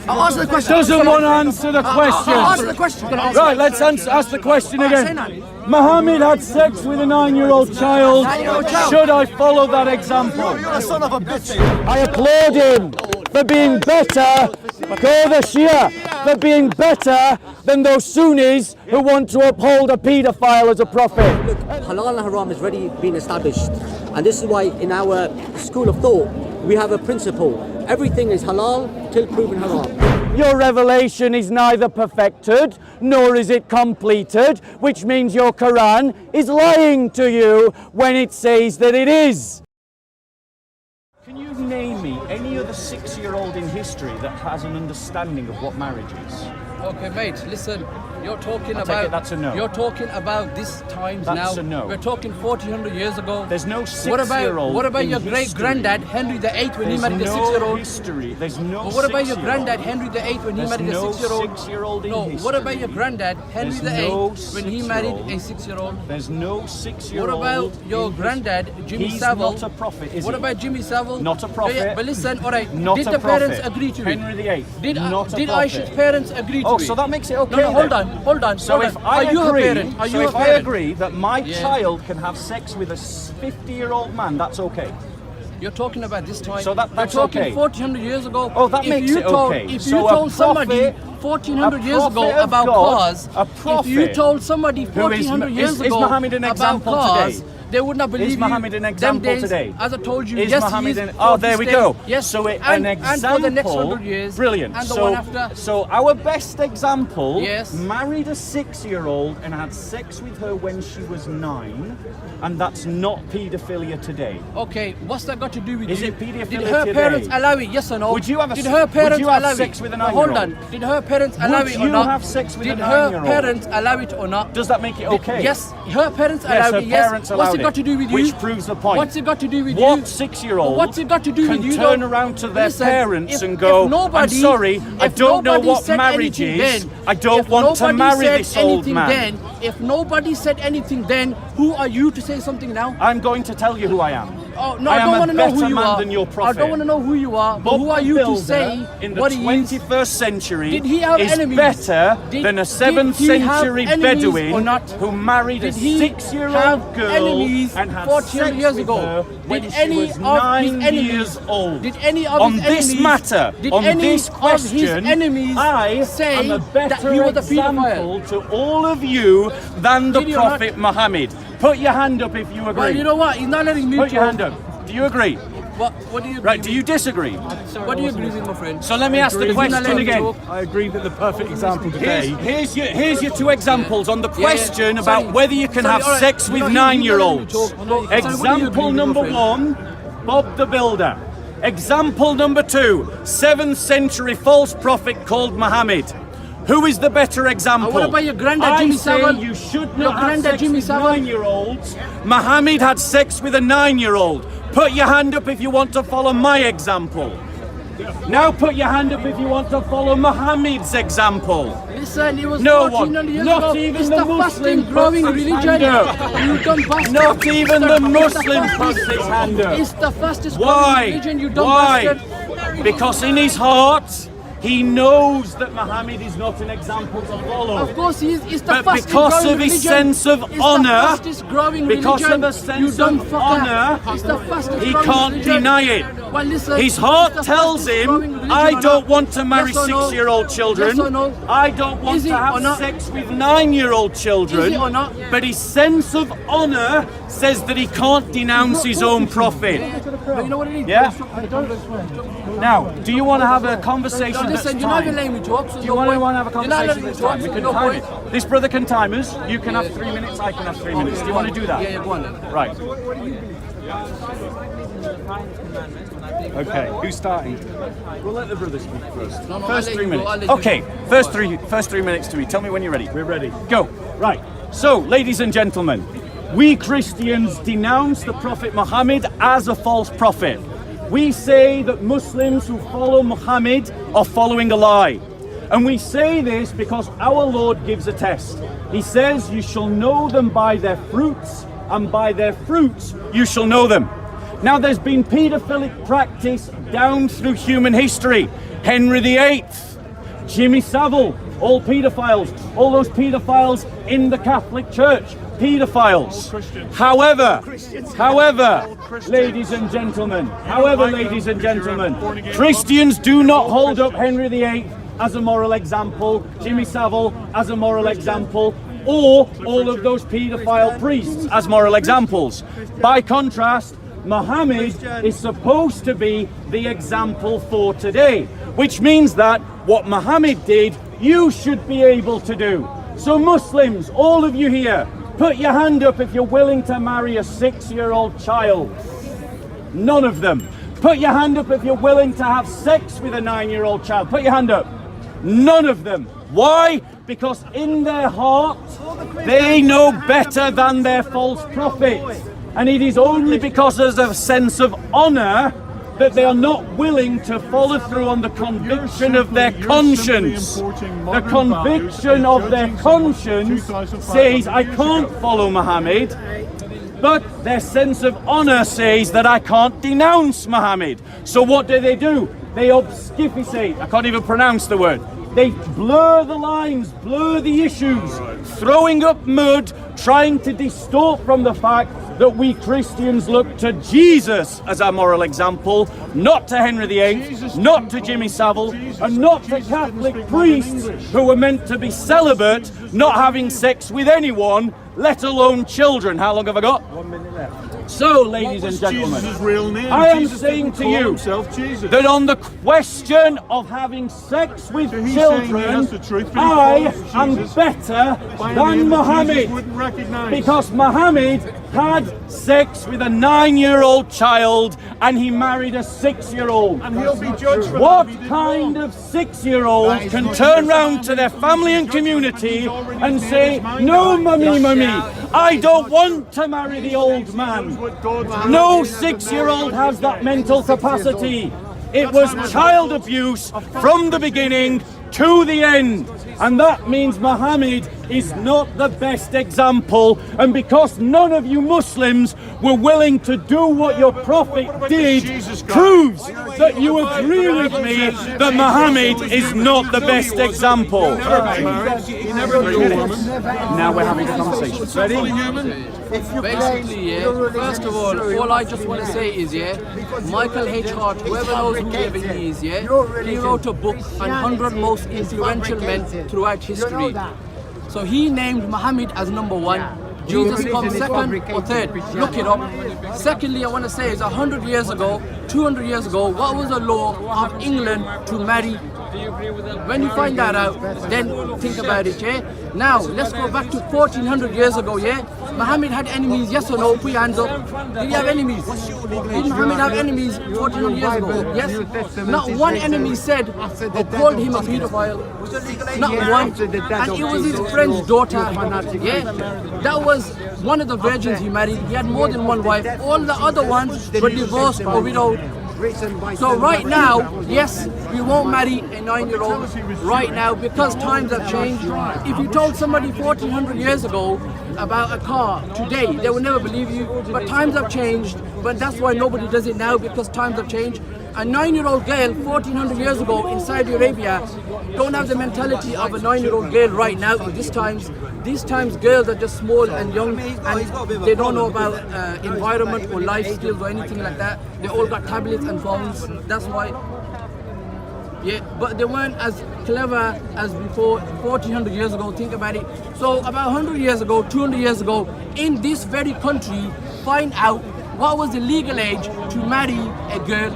I'll answer the question. Doesn't want to answer the question. I'll answer the question. Right, let's ask the question again. Muhammad had sex with a 9-year-old child. Should I follow that example? You're a son of a bitch. I applaud him for being better, go the Shia, for being better than those Sunnis who want to uphold a paedophile as a prophet. Look, halal and haram has already been established, and this is why in our school of thought we have a principle: everything is halal till proven haram. Your revelation is neither perfected nor is it completed, which means your Quran is lying to you when it says that it is. Can you name me any other 6-year-old in history that has an understanding of what marriage is? Okay, mate, listen. You're talking that's a no. You're talking about this times now. That's a no. We're talking 1,400 years ago. There's no 6-year-old. What about your history. great-granddad Henry VIII when he married a 6-year-old? History. There's no. But what about your granddad Henry VIII when he married a 6-year-old? 6-year-old in No. history. What about your granddad Henry VIII when he married a 6-year-old? There's no 6-year-old. What about your granddad Jimmy He's Savile? not a prophet, is What he? about Jimmy Savile? Not a prophet. Yeah, but listen, all right. Not did a the parents prophet. agree to it? Henry VIII. Did not a did prophet. Aisha's parents agree to Oh, it? so that makes it okay. No, hold then. on, hold on. So hold if on. I Are you agree, her parent? Are you so her if I parent? agree that my child can have sex with a 50-year-old man, that's okay. You're talking about this time. So that's We're talking okay. 1,400 years ago. Oh, that if makes you it told, okay. If So you a told somebody prophet- 1,400 years prophet ago of about God, cars, a prophet if you told somebody who is 1,400 years ago Muhammad an about example cars, today? they would not believe Is you. Muhammad an example Them days, today? As I told you, Is yes, Muhammad he is. oh, there we go. Yes, so an and example. for the next 100 years. Brilliant. And the so, one after. so our best example Yes. married a 6-year-old and had sex with her when she was 9, and that's not paedophilia today. Okay, what's that got to do with Is you? it paedophilia Did her today? parents allow it? Yes or no? Would you have Did her parents would you have allow sex it? with a No, 9-year-old? hold on. Did her parents allow Would it or you not? have sex with Did a her 9-year-old? parents allow it or not? Does that make it okay? Yes, her parents Yes, allowed her it. Yes. parents What's allowed it got to do with you? Which proves the point. What's it got to do with you? What 6-year-old What's it got to do can with you? turn though? around to their Listen, parents if- and go, if nobody, I'm sorry, I if don't know nobody what said marriage anything is. then, I don't if want to nobody marry said this old anything man. Then, if nobody said anything then, who are you to say something now? I'm going to tell you who I am. Oh, no, I I am don't a want to know better who you man are. than your I prophet. don't want to know who you are, but Bob who are the you to Builder say in the what he is? 21st century Did he have is enemies? better Did- than a did 7th he have century enemies or Bedouin not? who married a Did he 6-year-old have girl enemies and had 14 sex years with ago? her when Did she any was of his 9 enemies- years old. Did any of on his this enemies, matter, did on any this of his question, enemies I say am a that better he was a example pedophile? to all of you than the Did he or not? Prophet Muhammad. Put your hand up if you agree. Well, you know what? He's not letting me Put your talk. hand up. Do you agree? What do you agree Right, do with? you disagree? What do you agree with, my friend? So let me ask the He's not question letting me again. talk. I agree that the perfect example today. Here's your 2 examples on the Yeah, yeah. question Sorry. about whether you can Sorry, have all right. sex You with know, he's not letting me 9-year-olds. talk. Sorry, what do you agree Example with, my number friend? 1, Bob the Builder. Example number 2, 7th century false prophet called Muhammad. Who is the better example? What about your granddad, Jimmy I say Savile? you should Your not have granddad, sex Jimmy with Savile? 9-year-olds. Muhammad had sex with a 9-year-old. Put your hand up if you want to follow my example. Now put your hand up if you want to follow Muhammad's example. Listen, it was No 1400 one, years not ago. even It's the the Muslim fastest growing puts his religion. hand You dumb bastard. Not even It's the it's Muslim fastest- puts his hand up. It's the fastest growing Why? religion, you dumb Why? bastard. Because in his heart, he knows that Muhammad is not an example to follow. Of course, it's the But fastest because growing of his religion. sense of It's honor, the fastest growing because religion. of a sense you dumb of fucker. honor, It's the fastest he growing can't religion. deny it. Well, listen, His it's heart the tells fastest growing him, religion I or don't not? want to marry Yes or no? 6-year-old children. Yes or no? I don't want Is to it or have not? sex with 9-year-old children. Is it or not? But his sense of honor says that he can't denounce his own prophet. But you know what it is? Yeah? Now, do you want to have a conversation No, that's listen, you're not even timed? letting me talk. So Do you want to have a You're not conversation letting me that's talk. timed? We So can no time point. it. This brother can time us. You can have 3 minutes, I can have 3 minutes. Do you want to do that? Yeah, go on then. Right. Okay, who's starting? We'll let the brother speak first. No, First I'll let 3 you go, minutes. I'll let you Okay, first 3 minutes to me. Tell me when you're ready. We're ready. Go. Right. So, ladies and gentlemen, we Christians denounce the Prophet Muhammad as a false prophet. We say that Muslims who follow Muhammad are following a lie. And we say this because our Lord gives a test. He says, you shall know them by their fruits, and by their fruits you shall know them. Now, there's been paedophilic practice down through human history. Henry VIII, Jimmy Savile, all paedophiles, all those paedophiles in the Catholic Church, paedophiles. However, ladies and gentlemen, Christians do not hold up Henry VIII as a moral example, Jimmy Savile as a moral example, or all of those paedophile priests as moral examples. By contrast, Muhammad is supposed to be the example for today, which means that what Muhammad did, you should be able to do. So Muslims, all of you here, put your hand up if you're willing to marry a 6-year-old child. None of them. Put your hand up if you're willing to have sex with a 9-year-old child. Put your hand up. None of them. Why? Because in their heart, they know better than their false prophet. And it is only because there's a sense of honor that they are not willing to follow through on the conviction of their conscience. The conviction of their conscience says, I can't follow Muhammad, but their sense of honor says that I can't denounce Muhammad. So what do? They obfuscate. I can't even pronounce the word. They blur the lines, blur the issues, throwing up mud, trying to distort from the fact that we Christians look to Jesus as our moral example, not to Henry VIII, not to Jimmy Savile, and not to Catholic priests who were meant to be celibate, not having sex with anyone, let alone children. How long have I got? 1 minute left. So, ladies and gentlemen, Jesus' real name? I am Jesus saying didn't to call you himself Jesus. that on the question of having sex with So he's saying he children, has the truth, but he I calls am Jesus better by a name than that Muhammad. Jesus wouldn't recognize. Because Muhammad had sex with a 9-year-old child and he married a 6-year-old. And he'll be judged for What that if he did kind wrong. of 6-year-old can turn round to their family and community and say, no, mummy, I don't want to marry the old man. No 6-year-old has that mental capacity. It was child abuse from the beginning to the end. And that means Muhammad is not the best example. And because none of you Muslims were willing to do what your prophet did, proves that you agree with me that Muhammad is not the best example. Now we're having a conversation. Ready? Basically, first of all I just want to say is, Michael H. Hart, whoever knows who he is, he wrote a book on 100 most influential men throughout history. So he named Muhammad as number 1. Jesus comes second or third. Look it up. Secondly, I want to say is 100 years ago, 200 years ago, what was the law of England to marry? When you find that out, then think about it, Now, let's go back to 1400 years ago, Muhammad had enemies, yes or no? Put your hands up. Did he have enemies? Did Muhammad have enemies 1400 years ago? Yes? Not one enemy said or called him a pedophile. Not one. And it was his friend's daughter. That was one of the virgins he married. He had more than one wife. All the other ones were divorced or widowed. So right now, yes, we won't marry a 9-year-old right now because times have changed. If you told somebody 1400 years ago about a car today, they would never believe you. But times have changed, but that's why nobody does it now, because times have changed. A 9-year-old girl 1400 years ago in Saudi Arabia don't have the mentality of a 9-year-old girl right now in these times. These times girls are just small and young and they don't know about environment or life skills or anything like that. They all got tablets and phones. That's why. But they weren't as clever as before 1400 years ago. Think about it. So about 100 years ago, 200 years ago, in this very country, find out what was the legal age to marry a girl.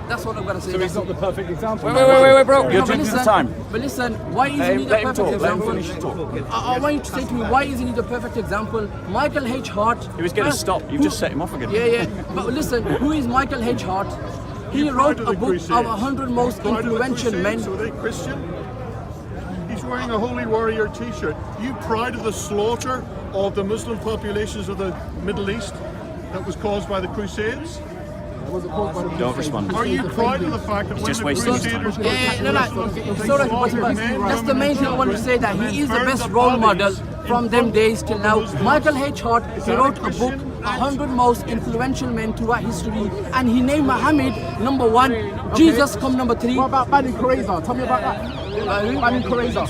That's what I'm going to say. So he's not the perfect example. Wait, bro. You're taking the time. But listen, why isn't he the perfect example? I want you to say to me, why isn't he the perfect example? Michael H. Hart. He was going to stop. You just set him off again. Yeah. But listen, who is Michael H. Hart? He wrote a book of 100 most influential men. So they Christian? He's wearing a Holy Warrior t-shirt. Are you proud of the slaughter of the Muslim populations of the Middle East that was caused by the Crusades? Don't respond. Are you proud of the fact that when just the wasting his time. Crusaders That's the main thing I want to say, that he is the best role model from them days till now. Michael H. Hart, he wrote a book 100 most influential men throughout history, and he named Muhammad number 1, Jesus come number 3. What about Banu Qurayza? Tell me about that. Banu Qurayza.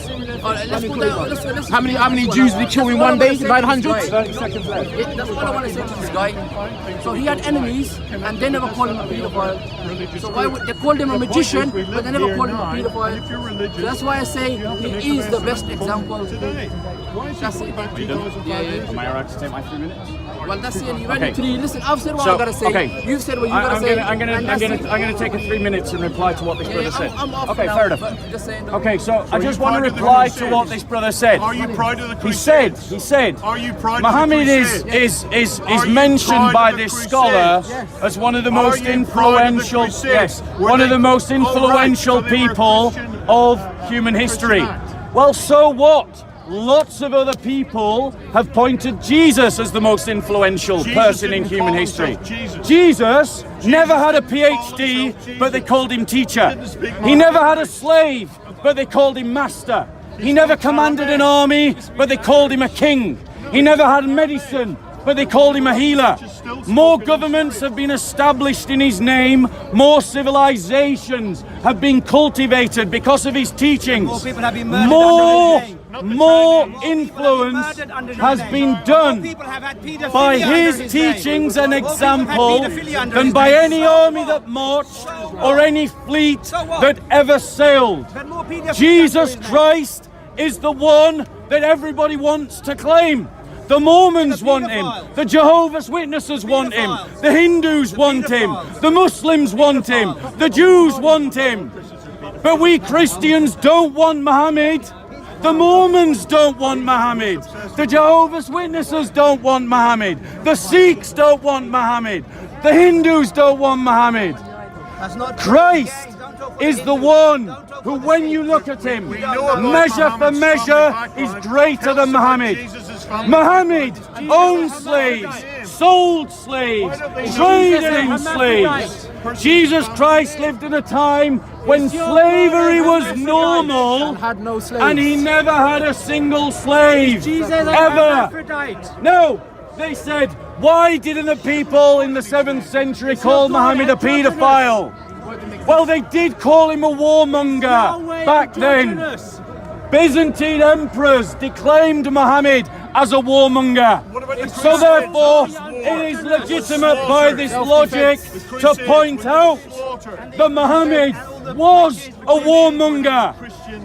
Let's go down. Let's How many Jews did he kill in one day? 900? 30 seconds left. That's what I want to say to this guy. So he had enemies, and they never called him a pedophile. So why would they called him a magician, but they never called him a pedophile? So that's why I say he is the best example. That's it. Am I allowed to take my 3 minutes? Well, that's it. You ready Okay. to listen? I've said what So, I gotta say. okay. You've said what you gotta say. I'm gonna take a 3 minutes and reply to what this brother said. I'm off Okay, now, fair enough. but just saying that- Okay, so I you just want to proud of the reply to Crusades? what this brother said. Are you proud of the He Crusades? said, Are you proud of the Muhammad Crusades? is Are you mentioned proud by of the this Crusades? scholar Yes. as one of the Are most you proud of the influential, Crusades? Were one of they- the most Oh, right, influential so they were people Christian- of human history. act. Well, so what? Lots of other people have pointed Jesus as the most influential Jesus person in didn't human call history. himself Jesus. Jesus never had a didn't call PhD, himself Jesus. but they called him teacher. Didn't speak He never Latin. had a slave, but they called him master. He never commanded an army, but they called him a king. He never had medicine, but they called him a healer. More governments have been established in his name. More civilizations have been cultivated because of his teachings. More people have been murdered More, under his more influence Murdered under his has name. been More done people have had paedophilia by under his his name. teachings and More people have example paedophilia under than his by name. any So army what? that marched So what? or any fleet So what? that ever sailed. Had more paedophilia under Jesus his name. Christ is the one that everybody wants to claim. The Mormons want him. paedophile. The Jehovah's Witnesses want him. Pedophiles. The Hindus want him. pedophiles. The Muslims want him. The Jews want him. But we Christians don't want Muhammad. The Mormons don't want Muhammad. The Jehovah's Witnesses don't want Muhammad. The Sikhs don't want Muhammad. The Hindus don't want Muhammad. That's not true. Christ Yes, don't talk for is the the Hindus. one Don't talk who, for when the you Sikhs. look at him, We know about measure for Muhammad's measure, family is background. greater Tell than us about Muhammad. Jesus' family. Muhammad owned slaves, sold slaves, traded in slaves. Jesus Christ lived in a time when slavery was normal, Had no slaves. and he never had a single slave ever. No, they said, why didn't the people in the 7th century call Muhammad a paedophile? Well, they did call him a warmonger back then. Byzantine emperors declaimed Muhammad as a warmonger. So therefore, it is legitimate by this logic to point out that Muhammad was a warmonger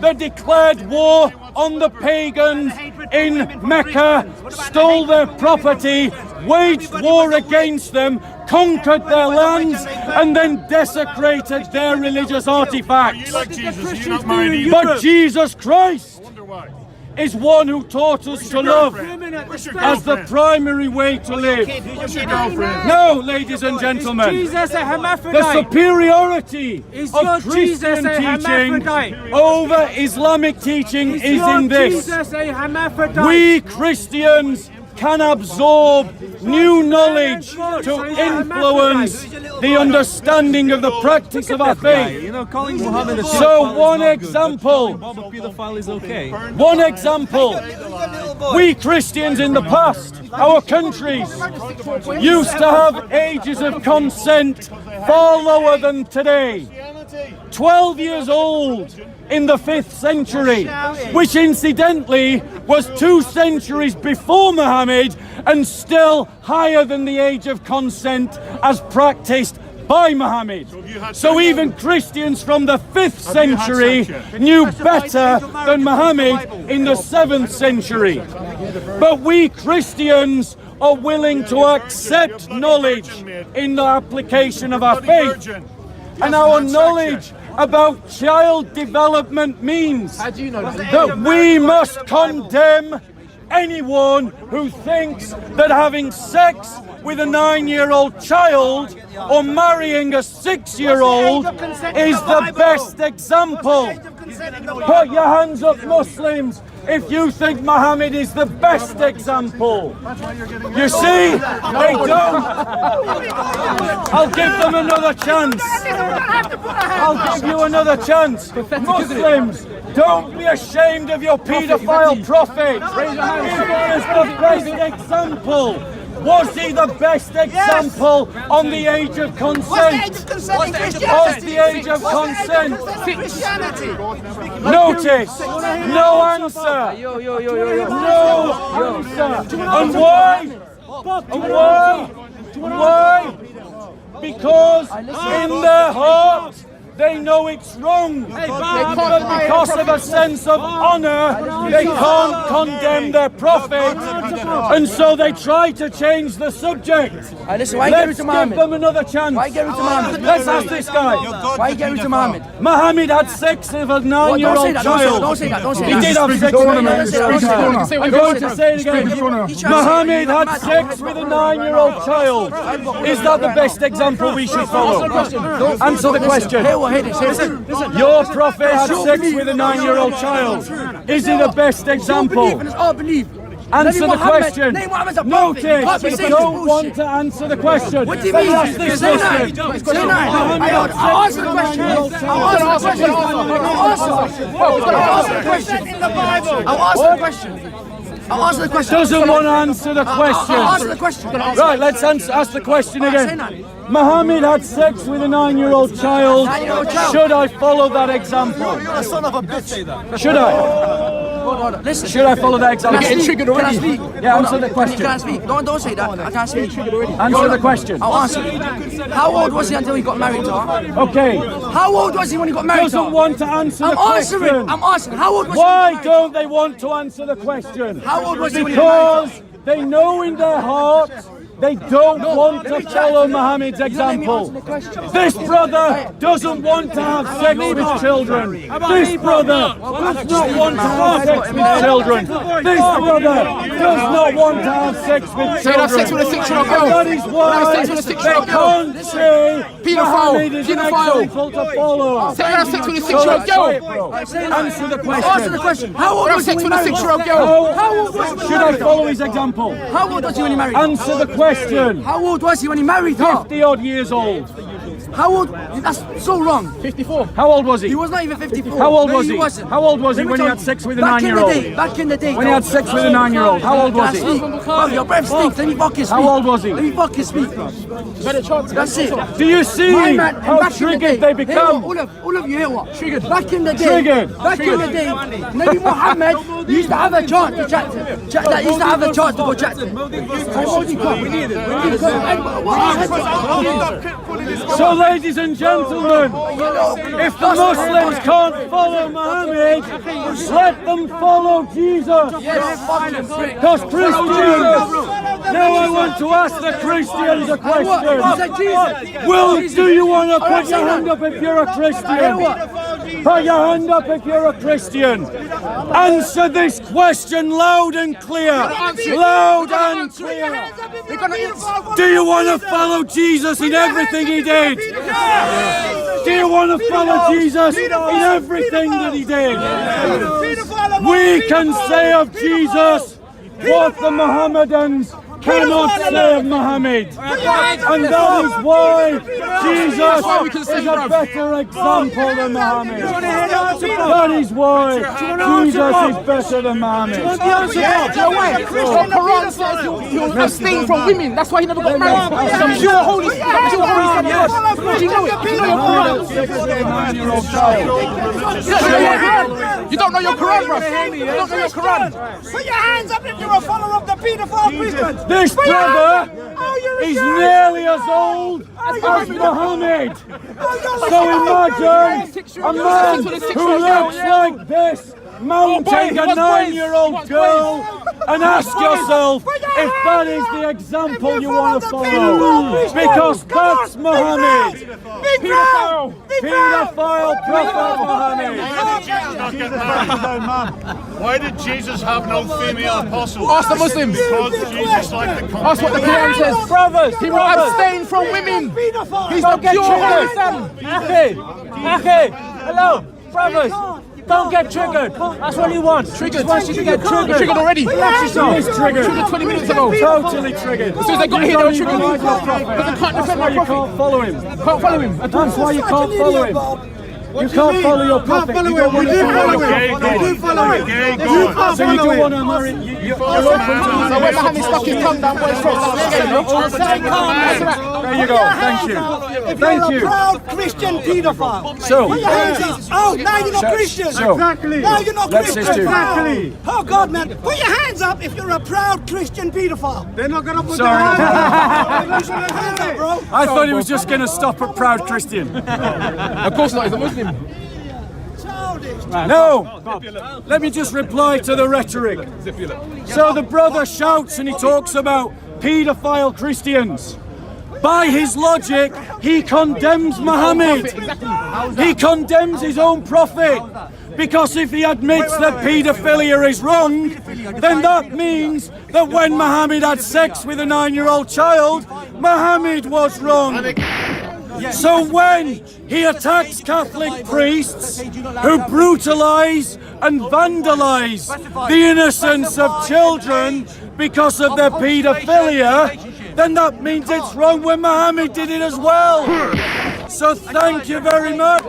that declared war on the pagans in Mecca, stole their property, waged war against them, conquered their lands, and then desecrated their religious artifacts. You like Jesus, you're not married either. But Jesus Christ Wonder why. is one who taught us to love Where's your as the girlfriend? primary way to live. Where's your girlfriend? No, ladies and gentlemen, Jesus a the hermaphrodite. superiority Is your of Christian Jesus a teaching hermaphrodite? over Islamic teaching is your in this. Jesus a hermaphrodite. We Christians can absorb new knowledge to influence the understanding of the practice of our faith. You know, calling Muhammad a So pedophile is one not good, but example, calling Bob a pedophile is okay. one example, we Christians in the past, our countries, used to have ages of consent far lower than today. 12 years old in the 5th century, which incidentally was 2 centuries before Muhammad and still higher than the age of consent as practiced by Muhammad. So even Christians from the 5th century knew better than Muhammad in the 7th century. But we Christians are willing to accept knowledge in the application of our faith. And our knowledge about child development means How do you know that? that we must condemn anyone who thinks that having sex with a 9-year-old child or marrying a 6-year-old is the best example. Put your hands up, Muslims, if you think Muhammad is the best example. You see, they don't. I'll give them another chance. I'll give you another chance. Muslims, don't be ashamed of your paedophile prophet. He is the best example. Was he the best example on the age of consent? Consent in Of the age of consent? Christianity. Notice, no answer. No answer. And why? And why? Why? Because in their heart they know it's wrong. But because of a sense of honour, they can't condemn their prophet. And so they try to change the subject. Listen, why Let's get rid of give Muhammad? them another chance. Why get rid of Muhammad? Let's ask this guy. Why get rid of Muhammad? Muhammad had sex with a 9-year-old child. Don't say that. Don't say He that. did have sex with a 9-year-old child. I'm going to say it again. Muhammad had sex with a 9-year-old child. Is that the best example we should follow? Answer the question. Your prophet had sex with a 9-year-old child. Is he the best example? Answer the question. Notice, you don't want to answer the question. What do you mean? Ask this Say question. nine. I'll answer the question. I'll answer the question. Doesn't want to answer the question. I'll answer the question. Right, let's ask the question again. Muhammad had sex with a 9-year-old child. Should I follow that example? You're a son of a bitch. Should I? Listen. Should I follow that example? Can I speak? Can I speak? Yeah, answer the question. Can I speak? Don't say that. I can't speak. Answer the question. I'll answer it. How old was he until he got married to her? Okay. How old was he when he got married to her? Doesn't want to answer the question. I'm answering. How old was he? Why don't they want to answer the question? How old was he when he got married? Because they know in their hearts they don't want to follow Muhammad's example. This brother doesn't want to have sex with children. This brother does not want to have sex with children. This brother does not want to have sex with children. Sex with a 6-year-old girl. That is why Sex with a 6-year-old they girl. can't say Muhammad is an Pedophile. example to follow. Sex with a 6-year-old girl. Answer the Answer the question. question. How old was he Sex when with he a married? 6-year-old girl. How old was he when he Should I married? follow his example? How old was he when he married? Answer the question. How old was he when he married her? 50 odd years old. How old? That's so wrong. 54. How old was he? He was not even 54. How old No, was he? wasn't. How old was he Let me when he tell had you, sex with a back in the 9-year-old? day, Back in the day. When he had sex with a 9-year-old, how old was he? Bro, your breath stinks. Let me fucking speak. How old was he? Let me fucking speak, bro. That's it. Do you see My man, and how back in the triggered day, they become? All of you hear what? Triggered. Back in the day. Triggered. Back in the day, Nabi Muhammad used to have a chance to chat to him. He used to have a chance to go chat to him. So, ladies and gentlemen, if the Muslims can't follow Muhammad, let them follow Jesus. Because Christians. Now I want to ask the Christians a question. Will, do you want to put your hand up if you're a Christian? Put your hand up if you're a Christian. Answer this question loud and clear. Loud and clear. Do you want to follow Jesus in everything he did? Do you want to follow Jesus in everything that he did? We can say of Jesus what the Mohammedans cannot say of Muhammad. And that is why Jesus is a better example than Muhammad. That is why Jesus is better than Muhammad. The Quran says you'll abstain from women. That's why he never got married. Some pure holy stuff. Pure holy stuff. Yes. Do you know it? You know your Quran. You don't know your Quran, bro. You don't know your Quran. Put your hands up if you're a follower of the pedophile Christians. This brother is nearly as old as Muhammad. So imagine a man who looks like this mounting a 9-year-old girl and ask yourself if that is the example you want to follow. Because that's Muhammad. Pedophile Prophet Muhammad. Why did Jesus have no female apostles? Ask the Muslims. Because Jesus liked the That's what the Quran says. Brothers, He will abstain from women. He's the pure holy son. Hello, brothers. Don't get triggered. That's what he wants. Triggered. He wants you to get triggered. Triggered already. Relax yourself. He's triggered. Triggered 20 minutes ago. Totally triggered. As soon as they got here, they were triggered. But But they can't defend why my you prophet. can't follow him. Can't follow him. That's why you can't follow him. You can't follow your prophet. You don't want to follow him. So you don't want to marry. You're open to So when Mohammed stuck his tongue down boy's throat, There you go. Thank you. If Thank you're you. a proud Christian paedophile. So, Put your hands up. Oh, now you're not Christian. Exactly. Now you're not Let's Christian. just do- Exactly. Oh God, man. Put your hands up if you're a proud Christian paedophile. They're not going to put Sorry. Hands up, bro. I thought he was just going to stop at proud Christian. of course not, he's a Muslim. Childish. No! Let me just reply to the rhetoric. So the brother shouts and he talks about paedophile Christians. By his logic, he condemns Muhammad. He condemns his own prophet. Because if he admits that paedophilia is wrong, then that means that when Muhammad had sex with a 9-year-old child, Muhammad was wrong. So when he attacks Catholic priests who brutalise and vandalise the innocence of children because of their paedophilia, then that means it's wrong when Muhammad did it as well. So thank you very much.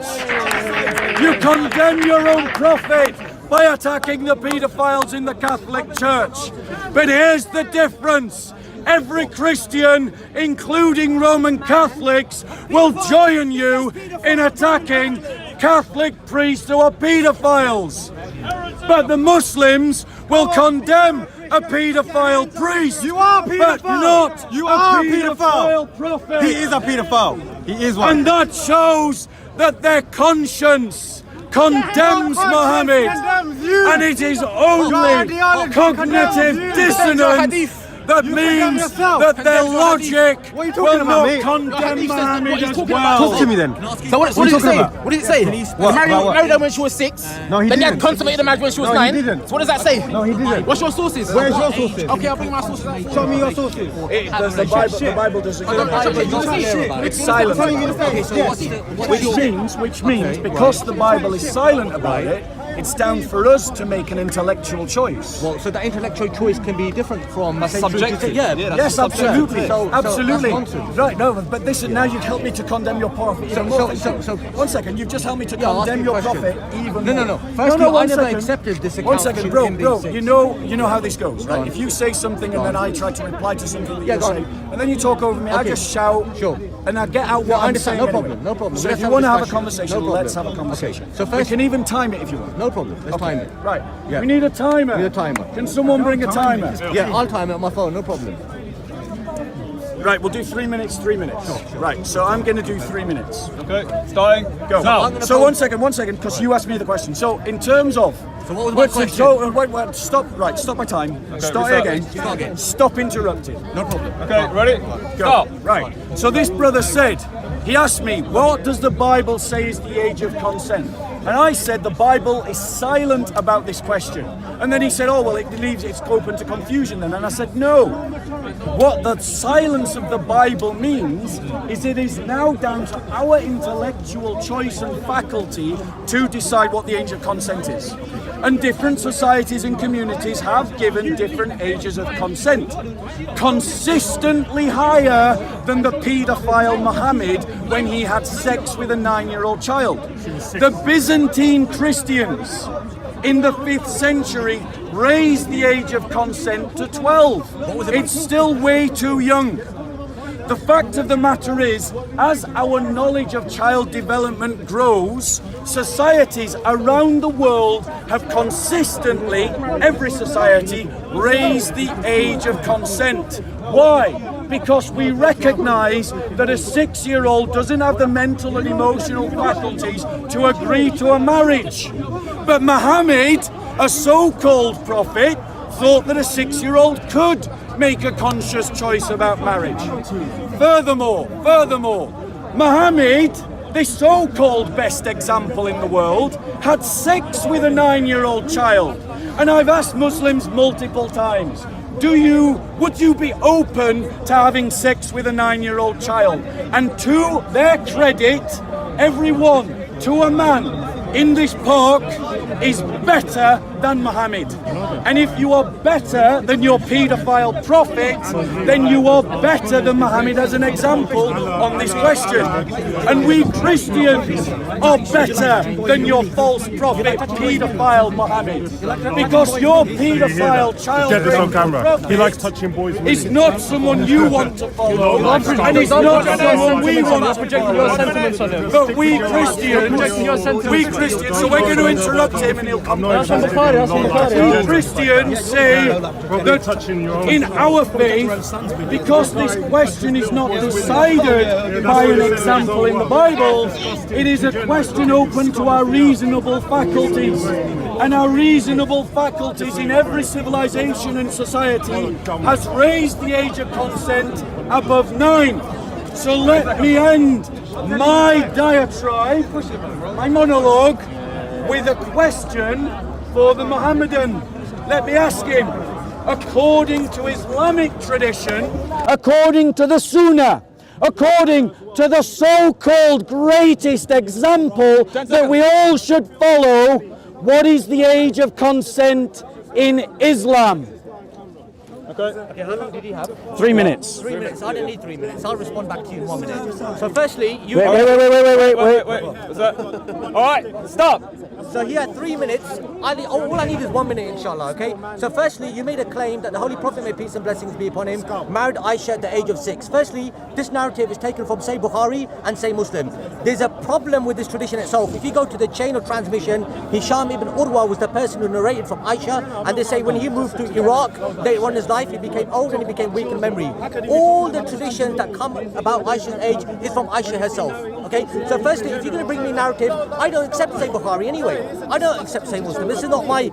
You condemn your own prophet by attacking the paedophiles in the Catholic Church. But here's the difference. Every Christian, including Roman Catholics, will join you in attacking Catholic priests who are paedophiles. But the Muslims will condemn a paedophile priest. You are a paedophile. But not You a are a paedophile prophet. He is a paedophile. He is one. And that shows that their conscience condemns Muhammad. condemns you. And it is Your only ideology cognitive condemns you. dissonance that You means condemn yourself. that their logic What are you talking will about, not mate? condemn Muhammad as Talk well. to me then. So what did it say? What did it say? What? Married About what? her when she was 6. No, he then he didn't. had consummated the marriage when she was No, he 9. didn't. So what does that say? No, he didn't. What's your sources? Where's your sources? Okay, I'll bring my sources. Show me your sources. The Bible doesn't It's silent. Which means because the Bible is silent about it, it's down for us to make an intellectual choice. Well, so that intellectual choice can be different from subjective. Yeah, Yes, absolutely. So Absolutely. that's nonsense. Right, no, but this is now you've helped me to condemn your prophet even more. One second, you've just helped me to Yeah, I'll condemn ask your you a prophet question. even No, more. no, no. Firstly, I one never second. accepted this One account second, in bro, being you know how this goes, right? If you say something and then I try to reply to something that Yeah, you go say, on. and then you talk over me, I Okay. just shout, Sure. and I get out what I I'm understand. saying. No problem. anyway. No problem. So Let's if you want to have a discussion. conversation, No problem. let's have a conversation. Okay. So we first, can even time it if you want. no problem. Let's time it. Right. Yeah. We need a timer. We need a timer. Can someone bring a timer? Yeah, I'll time it on my phone. No problem. Right, we'll do 3 minutes, 3 minutes. Right, so I'm going to do 3 minutes. Okay, starting. Go. Now. So one second, because you asked me the question. So in terms of... So what was my question? Wait, stop my time. Start restart. again. Start again. Stop interrupting. No problem. Okay, ready? Go. Start. Right, so this brother said, he asked me, what does the Bible say is the age of consent? And I said the Bible is silent about this question. And then he said, oh, well, it leaves it's open to confusion then. And I said, no. What the silence of the Bible means is it is now down to our intellectual choice and faculty to decide what the age of consent is. And different societies and communities have given different ages of consent. Consistently higher than the paedophile Muhammad when he had sex with a 9-year-old child. The Byzantine Christians in the 5th century raised the age of consent to 12. It's still way too young. The fact of the matter is, as our knowledge of child development grows, societies around the world have consistently, every society, raised the age of consent. Why? Because we recognise that a 6-year-old doesn't have the mental and emotional faculties to agree to a marriage. But Muhammad, a so-called prophet, thought that a 6-year-old could make a conscious choice about marriage. Furthermore, Muhammad, the so-called best example in the world, had sex with a 9-year-old child. And I've asked Muslims multiple times, would you be open to having sex with a 9-year-old child? And to their credit, everyone, to a man in this park, is better than Muhammad. And if you are better than your paedophile prophet, then you are better than Muhammad as an example on this question. And we Christians are better than your false prophet, paedophile Muhammad. Because your paedophile child Get this on camera. He likes touching boys. is not someone you want to follow. And it's not someone we want to project your sentiments on him. But we Christians, so we're going to interrupt him and he'll come back. We Christians say that in our faith, because this question is not decided by an example in the Bible, it is a question open to our reasonable faculties. And our reasonable faculties in every civilization and society has raised the age of consent above 9. So let me end my diatribe, my monologue, with a question for the Mohammedan. Let me ask him, according to Islamic tradition, according to the Sunnah, according to the so-called greatest example that we all should follow, what is the age of consent in Islam? Okay, how long did he have? 3 minutes. 3 minutes. I don't need 3 minutes. I'll respond back to you in 1 minute. So firstly, you... Wait. All right, stop. So he had 3 minutes. All I need is 1 minute, inshallah, okay? So firstly, you made a claim that the Holy Prophet, may peace and blessings be upon him, married Aisha at the age of 6. Firstly, this narrative is taken from Sahih Bukhari and Sahih Muslim. There's a problem with this tradition itself. If you go to the chain of transmission, Hisham ibn Urwa was the person who narrated from Aisha, and they say when he moved to Iraq, later on in his life, he became old and he became weak in memory. All the traditions that come about Aisha's age is from Aisha herself. Okay, so firstly, if you're going to bring me narrative, I don't accept Sahih Bukhari anyway. I don't accept Sahih Muslim. This is not my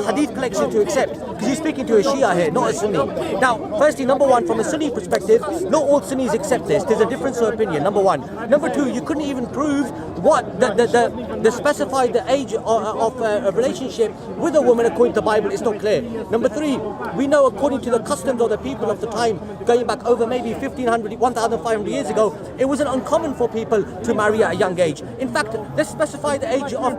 hadith collection to accept, because you're speaking to a Shia here, not a Sunni. Now, firstly, number one, from a Sunni perspective, not all Sunnis accept this. There's a difference of opinion, number one. Number two, you couldn't even prove what the specified the age of a relationship with a woman according to the Bible is not clear. Number three, we know according to the customs of the people of the time, going back over maybe 1,500, 1,500 years ago, it wasn't uncommon for people to marry at a young age. In fact, let's specify the age of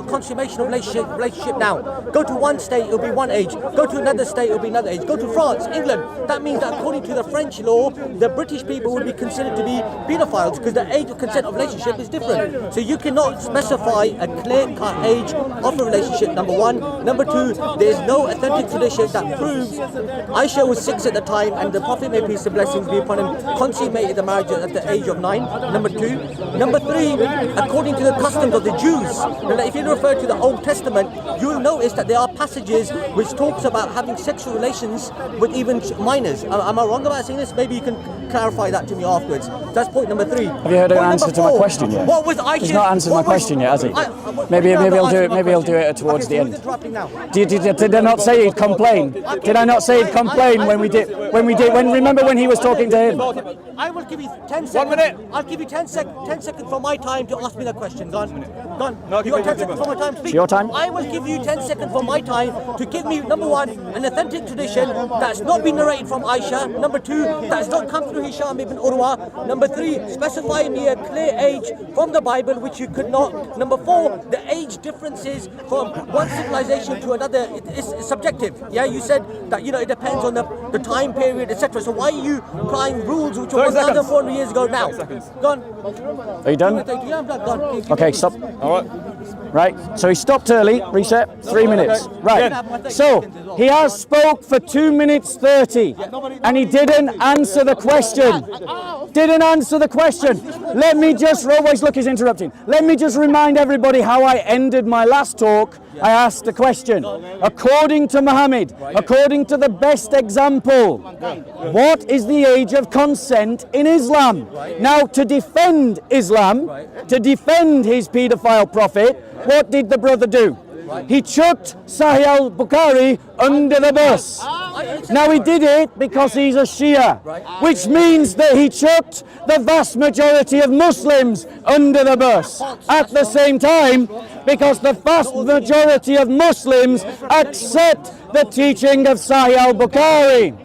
consummation of relationship now. Go to one state, it'll be one age. Go to another state, it'll be another age. Go to France, England. That means that according to the French law, the British people would be considered to be pedophiles because the age of consent of relationship is different. So you cannot specify a clear-cut age of a relationship, number one. Number two, there is no authentic tradition that proves Aisha was 6 at the time and the Prophet, may peace and blessings be upon him, consummated the marriage at the age of 9. Number two. Number three, according to the customs of the Jews, and if you refer to the Old Testament, you'll notice that there are passages which talks about having sexual relations with even minors. Am I wrong about saying this? Maybe you can clarify that to me afterwards. That's point number three. Have you heard an answer to my question yet? What was Aisha? He's not answered my question yet, has he? Maybe he'll do it. Maybe he'll do it towards the end. Did I not say he'd complain? Did I not say he'd complain when we did? Remember when he was talking to him? I will give you 10 seconds. 1 minute. I'll give you 10 seconds from my time to ask me that question. Gone. You got 10 seconds from my time to speak. It's your time. I will give you 10 seconds from my time to give me, number one, an authentic tradition that's not been narrated from Aisha. Number two, that's not come through Hisham ibn Urwa. Number three, specify me a clear age from the Bible, which you could not. Number four, the age differences from one civilization to another is subjective. Yeah, you said that, it depends on the time period, etc. So why are you applying rules which were 1,400 years ago now? Gone. Are you done? Yeah, I'm done. Okay, stop. All right. So he stopped early. Reset. 3 minutes. Right. So he has spoke for 2 minutes 30, and he didn't answer the question. Didn't answer the question. Let me just. Always look, he's interrupting. Let me just remind everybody how I ended my last talk. I asked the question. According to Muhammad, according to the best example, what is the age of consent in Islam? Now, to defend Islam, to defend his paedophile prophet, what did the brother do? He chucked Sahih al-Bukhari under the bus. Now he did it because he's a Shia, which means that he chucked the vast majority of Muslims under the bus. At the same time, because the vast majority of Muslims accept the teaching of Sahih al-Bukhari.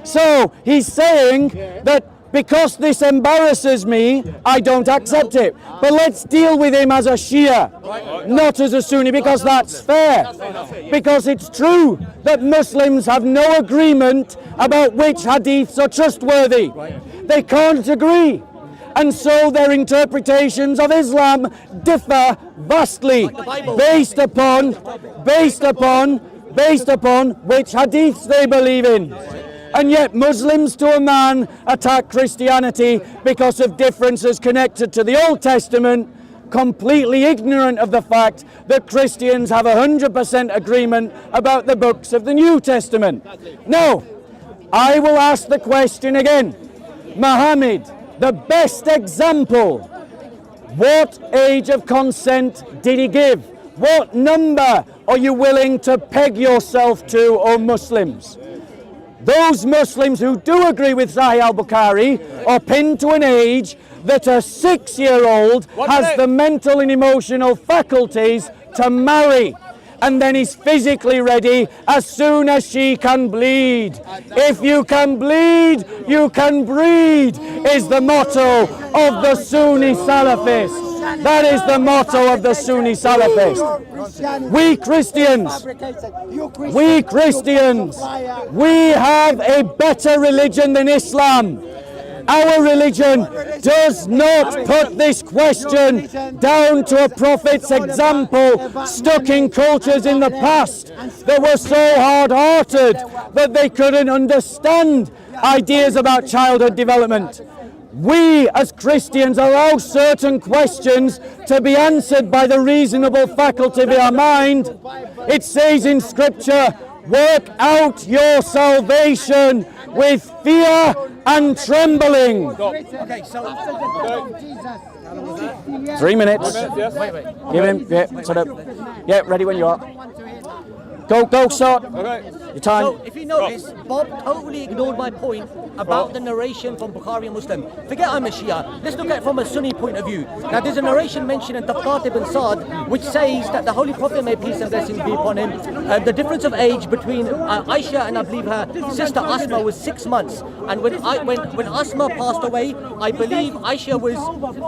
So he's saying that Because this embarrasses me, I don't accept it. But let's deal with him as a Shia, not as a Sunni, because that's fair. Because it's true that Muslims have no agreement about which hadiths are trustworthy. They can't agree. And so their interpretations of Islam differ vastly based upon which hadiths they believe in. And yet Muslims to a man attack Christianity because of differences connected to the Old Testament, completely ignorant of the fact that Christians have 100% agreement about the books of the New Testament. Now, I will ask the question again. Muhammad, the best example, what age of consent did he give? What number are you willing to peg yourself to, O Muslims? Those Muslims who do agree with Sahih al-Bukhari are pinned to an age that a 6-year-old has the mental and emotional faculties to marry, and then is physically ready as soon as she can bleed. If you can bleed, you can breed, is the motto of the Sunni Salafists. That is the motto of the Sunni Salafists. We Christians, we have a better religion than Islam. Our religion does not put this question down to a prophet's example stuck in cultures in the past that were so hard-hearted that they couldn't understand ideas about childhood development. We as Christians allow certain questions to be answered by the reasonable faculty of our mind. It says in Scripture, work out your salvation with fear and trembling. Okay, so 3 minutes. Give him. Yeah, sort of. Yeah, ready when you are. Go, sir. Your time. So, if you notice, Bob totally ignored my point about the narration from Bukhari and Muslim. Forget I'm a Shia. Let's look at it from a Sunni point of view. Now, there's a narration mentioned in Tafat ibn Sa'd which says that the Holy Prophet, may peace and blessings be upon him, the difference of age between Aisha and I believe her sister Asma was 6 months. And when Asma passed away, I believe Aisha was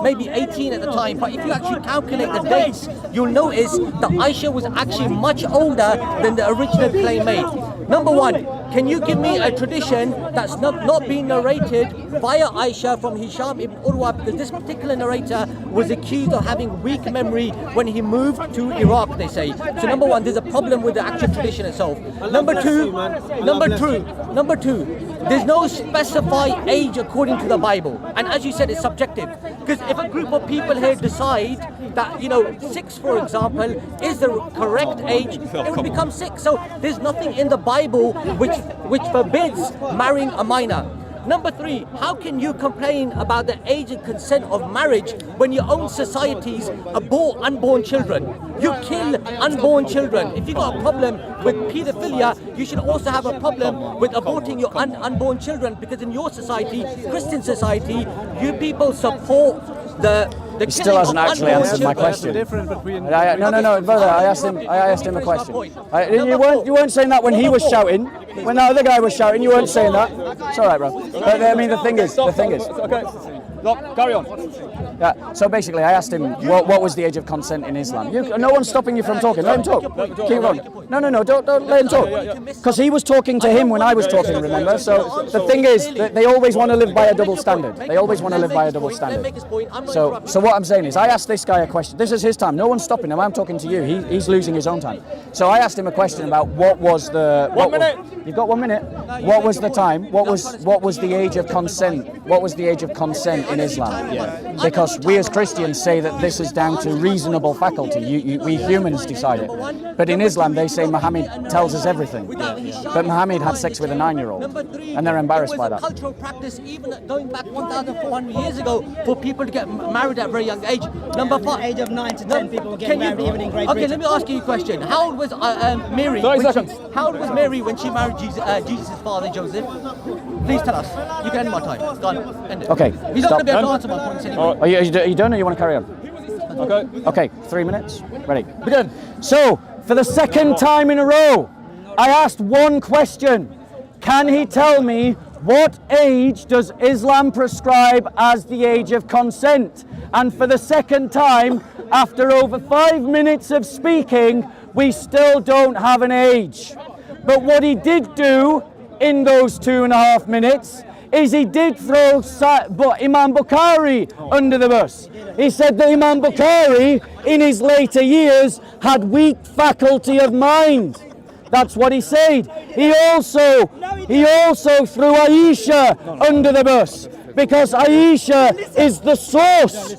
maybe 18 at the time. But if you actually calculate the dates, you'll notice that Aisha was actually much older than the original claim made. Number one, can you give me a tradition that's not being narrated via Aisha from Hisham ibn Urwa, because this particular narrator was accused of having weak memory when he moved to Iraq, they say. So number one, there's a problem with the actual tradition itself. Number two, there's no specified age according to the Bible. And as you said, it's subjective. Because if a group of people here decide that, 6, for example, is the correct age, it will become 6. So there's nothing in the Bible which forbids marrying a minor. Number 3, how can you complain about the age and consent of marriage when your own societies abort unborn children? You kill unborn children. If you've got a problem with paedophilia, you should also have a problem with aborting your unborn children, because in your society, Christian society, you people support the he still hasn't actually answered my question. No, brother. I asked him a question. You weren't saying that when he was shouting. When that other guy was shouting, you weren't saying that. It's all right, bro. But I mean, the thing is. Okay. Look, carry on. Yeah. So basically, I asked him what was the age of consent in Islam. No one's stopping you from talking. Let him talk. Keep on. No. Don't let him talk. Because he was talking to him when I was talking. Remember. So the thing is, they always want to live by a double standard. So what I'm saying is, I asked this guy a question. This is his time. No one's stopping him. I'm talking to you. He's losing his own time. So I asked him a question about what was the... 1 minute. You've got 1 minute. What was the time? What was the age of consent? What was the age of consent in Islam? Yeah. Because we as Christians say that this is down to reasonable faculty. We humans decide it. But in Islam, they say Muhammad tells us everything. But Muhammad had sex with a 9-year-old. And they're embarrassed by that. It was a cultural practice even going back 1,400 years ago for people to get married at a very young age. Number 5. Age of 9 to 10 people get married even in Great Britain. Okay, let me ask you a question. How old was Mary? 30 seconds. How old was Mary when she married Jesus' father, Joseph? Please tell us. You can end my time. It's gone. End it. Okay. He's not going to be able to answer my points anyway. Are you done, or you want to carry on? Okay. 3 minutes. Ready. Begin. So, for the second time in a row, I asked one question. Can he tell me What age does Islam prescribe as the age of consent? And for the second time, after over 5 minutes of speaking, we still don't have an age. But what he did do in those 2.5 minutes is he did throw Imam Bukhari under the bus. He said that Imam Bukhari, in his later years, had weak faculty of mind. That's what he said. He also threw Aisha under the bus, because Aisha is the source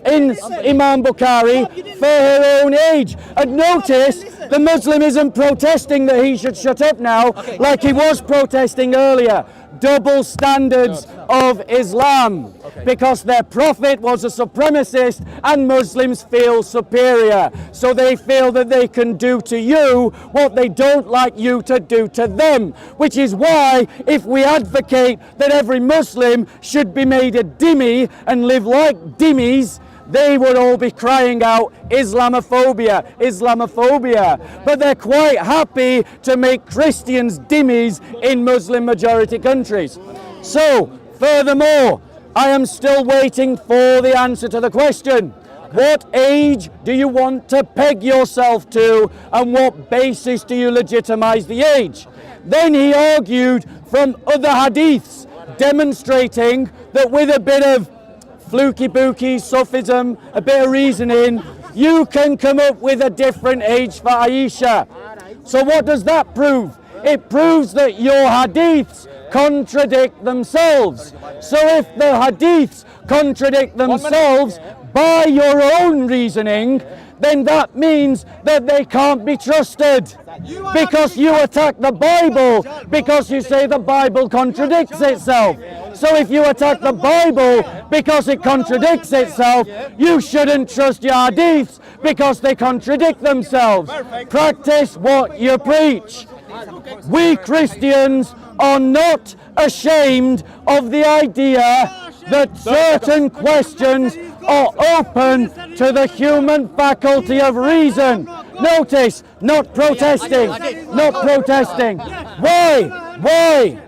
in Imam Bukhari for her own age. And notice, the Muslim isn't protesting that he should shut up now, like he was protesting earlier. Double standards of Islam, because their prophet was a supremacist and Muslims feel superior. So they feel that they can do to you what they don't like you to do to them, which is why if we advocate that every Muslim should be made a dhimmi and live like dhimmis, they would all be crying out Islamophobia, Islamophobia. But they're quite happy to make Christians dhimmis in Muslim majority countries. So, furthermore, I am still waiting for the answer to the question. What age do you want to peg yourself to, and what basis do you legitimize the age? Then he argued from other hadiths, demonstrating that with a bit of fluky-booky, Sufism, a bit of reasoning, you can come up with a different age for Aisha. So what does that prove? It proves that your hadiths contradict themselves. So if the hadiths contradict themselves by your own reasoning, then that means that they can't be trusted. Because you attack the Bible, because you say the Bible contradicts itself. So if you attack the Bible because it contradicts itself, you shouldn't trust your hadiths because they contradict themselves. Practice what you preach. We Christians are not ashamed of the idea that certain questions are open to the human faculty of reason. Notice, not protesting, not protesting. Why? Why?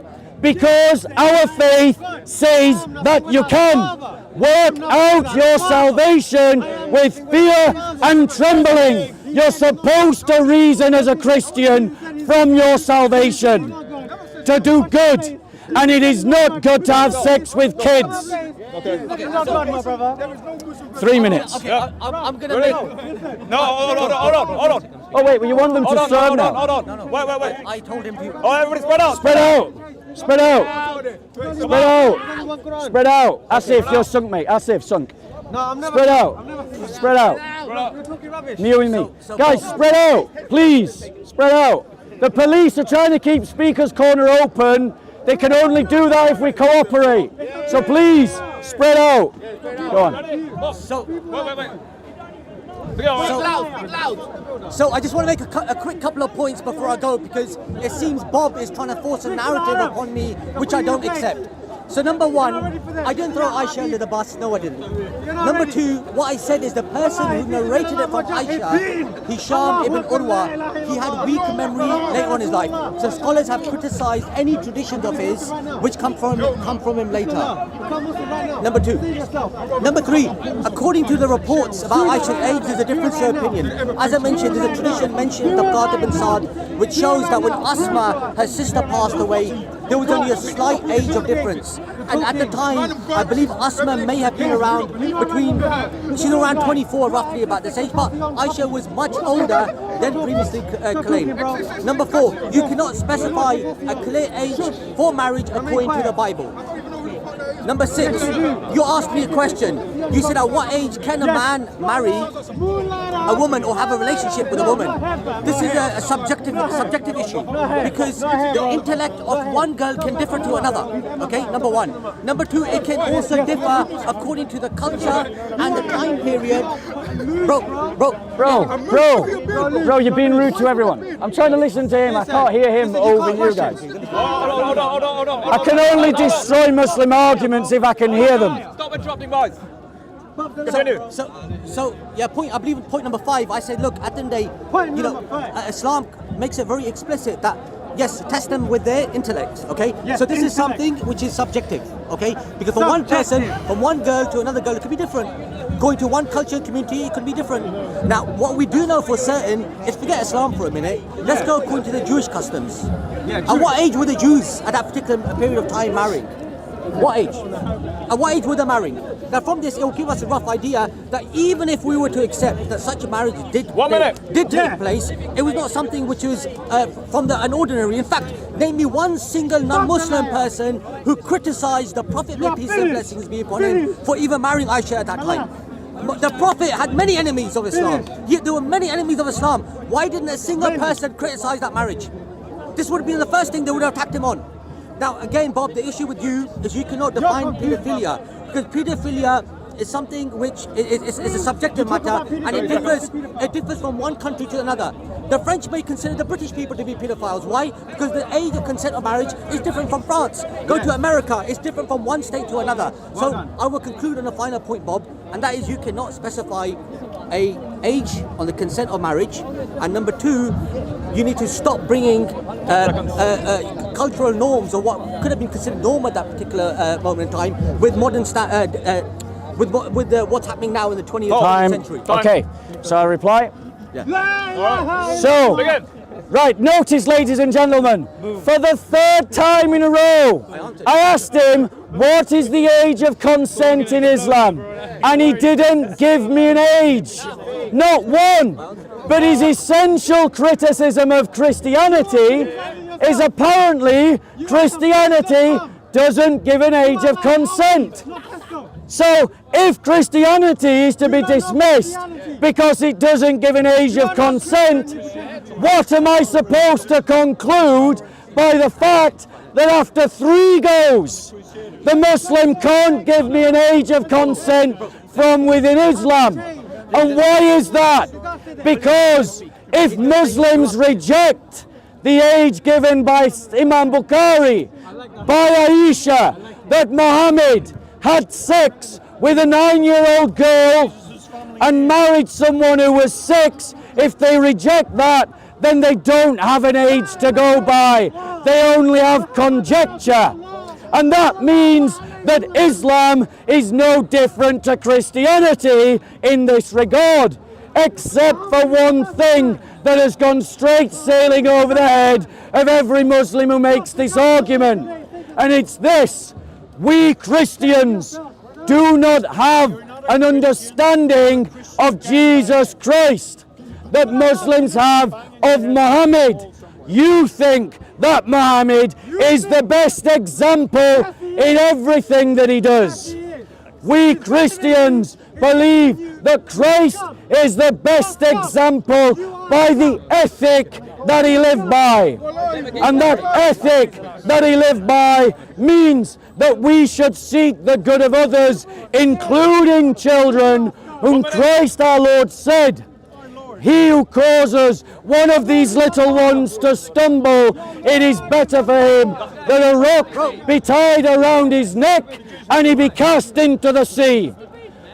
Because our faith says that you can. Work out your salvation with fear and trembling. You're supposed to reason as a Christian from your salvation to do good. And it is not good to have sex with kids. Okay. 3 minutes. Okay, I'm gonna make. No, hold on. Oh wait, well, you want them to serve now? Hold on. Wait. I told him to. Oh, everybody spread out. Spread out. Spread out. Spread out. Spread out. Asif, you're sunk, mate. Asif, sunk. No, I'm never. Spread out. Spread out. You're talking rubbish. Me and me. Guys, spread out. Please. Spread out. The police are trying to keep Speaker's Corner open. They can only do that if we cooperate. So please, spread out. Go on. So I just want to make a quick couple of points before I go, because it seems Bob is trying to force a narrative upon me which I don't accept. So number one, I didn't throw Aisha under the bus. No, I didn't. Number two, what I said is the person who narrated it from Aisha, Hisham ibn Urwa, he had weak memory later on in his life. So scholars have criticized any traditions of his which come from him later. Number two. Number three, according to the reports about Aisha's age, there's a difference of opinion. As I mentioned, there's a tradition mentioned of Qat ibn Sa'd, which shows that when Asma, her sister, passed away, there was only a slight age of difference. And at the time, I believe Asma may have been around she's around 24 roughly about this age, but Aisha was much older than previously claimed. Number four, you cannot specify a clear age for marriage according to the Bible. Number six, you asked me a question. You said, at what age can a man marry a woman or have a relationship with a woman? This is a subjective issue, because the intellect of one girl can differ to another. Okay, number one. Number two, it can also differ according to the culture and the time period. Bro, you're being rude to everyone. I'm trying to listen to him. I can't hear him over you guys. Hold on. I can only destroy Muslim arguments if I can hear them. Stop interrupting, guys. Continue. So yeah, I believe point number 5, I said, look, at the end of the day, Islam makes it very explicit that yes, test them with their intellect, okay? So this is something which is subjective, okay? Because from one person, from one girl to another girl, it could be different. Going to one culture community, it could be different. Now, what we do know for certain is, forget Islam for a minute, let's go according to the Jewish customs. At what age were the Jews at that particular period of time marrying? What age? At what age were they marrying? Now from this, it will give us a rough idea that even if we were to accept that such a marriage did take place, it was not something which was from an ordinary. In fact, name me one single non-Muslim person who criticised the Prophet, may peace and blessings be upon him, for even marrying Aisha at that time. The Prophet had many enemies of Islam. There were many enemies of Islam. Why didn't a single person criticise that marriage? This would have been the first thing they would have attacked him on. Now, again, Bob, the issue with you is you cannot define paedophilia, because paedophilia is something which is a subjective matter, and it differs from one country to another. The French may consider the British people to be paedophiles. Why? Because the age of consent of marriage is different from France. Go to America, it's different from one state to another. So I will conclude on a final point, Bob, and that is you cannot specify a age on the consent of marriage, and number two, you need to stop bringing cultural norms or what could have been considered norm at that particular moment in time with modern with what's happening now in the 20th century. Okay, so I reply. Yeah. So, right, notice, ladies and gentlemen, for the third time in a row, I asked him, what is the age of consent in Islam? And he didn't give me an age. Not one. But his essential criticism of Christianity is apparently Christianity doesn't give an age of consent. So if Christianity is to be dismissed because it doesn't give an age of consent, what am I supposed to conclude by the fact that after 3 goes, the Muslim can't give me an age of consent from within Islam? And why is that? Because if Muslims reject the age given by Imam Bukhari, by Aisha, that Muhammad had sex with a 9-year-old girl and married someone who was 6, if they reject that, then they don't have an age to go by. They only have conjecture. And that means that Islam is no different to Christianity in this regard, except for one thing that has gone straight sailing over the head of every Muslim who makes this argument. And it's this: we Christians do not have an understanding of Jesus Christ that Muslims have of Muhammad. You think that Muhammad is the best example in everything that he does. We Christians believe that Christ is the best example by the ethic that he lived by. And that ethic that he lived by means that we should seek the good of others, including children, whom Christ our Lord said, he who causes one of these little ones to stumble, it is better for him that a rock be tied around his neck and he be cast into the sea.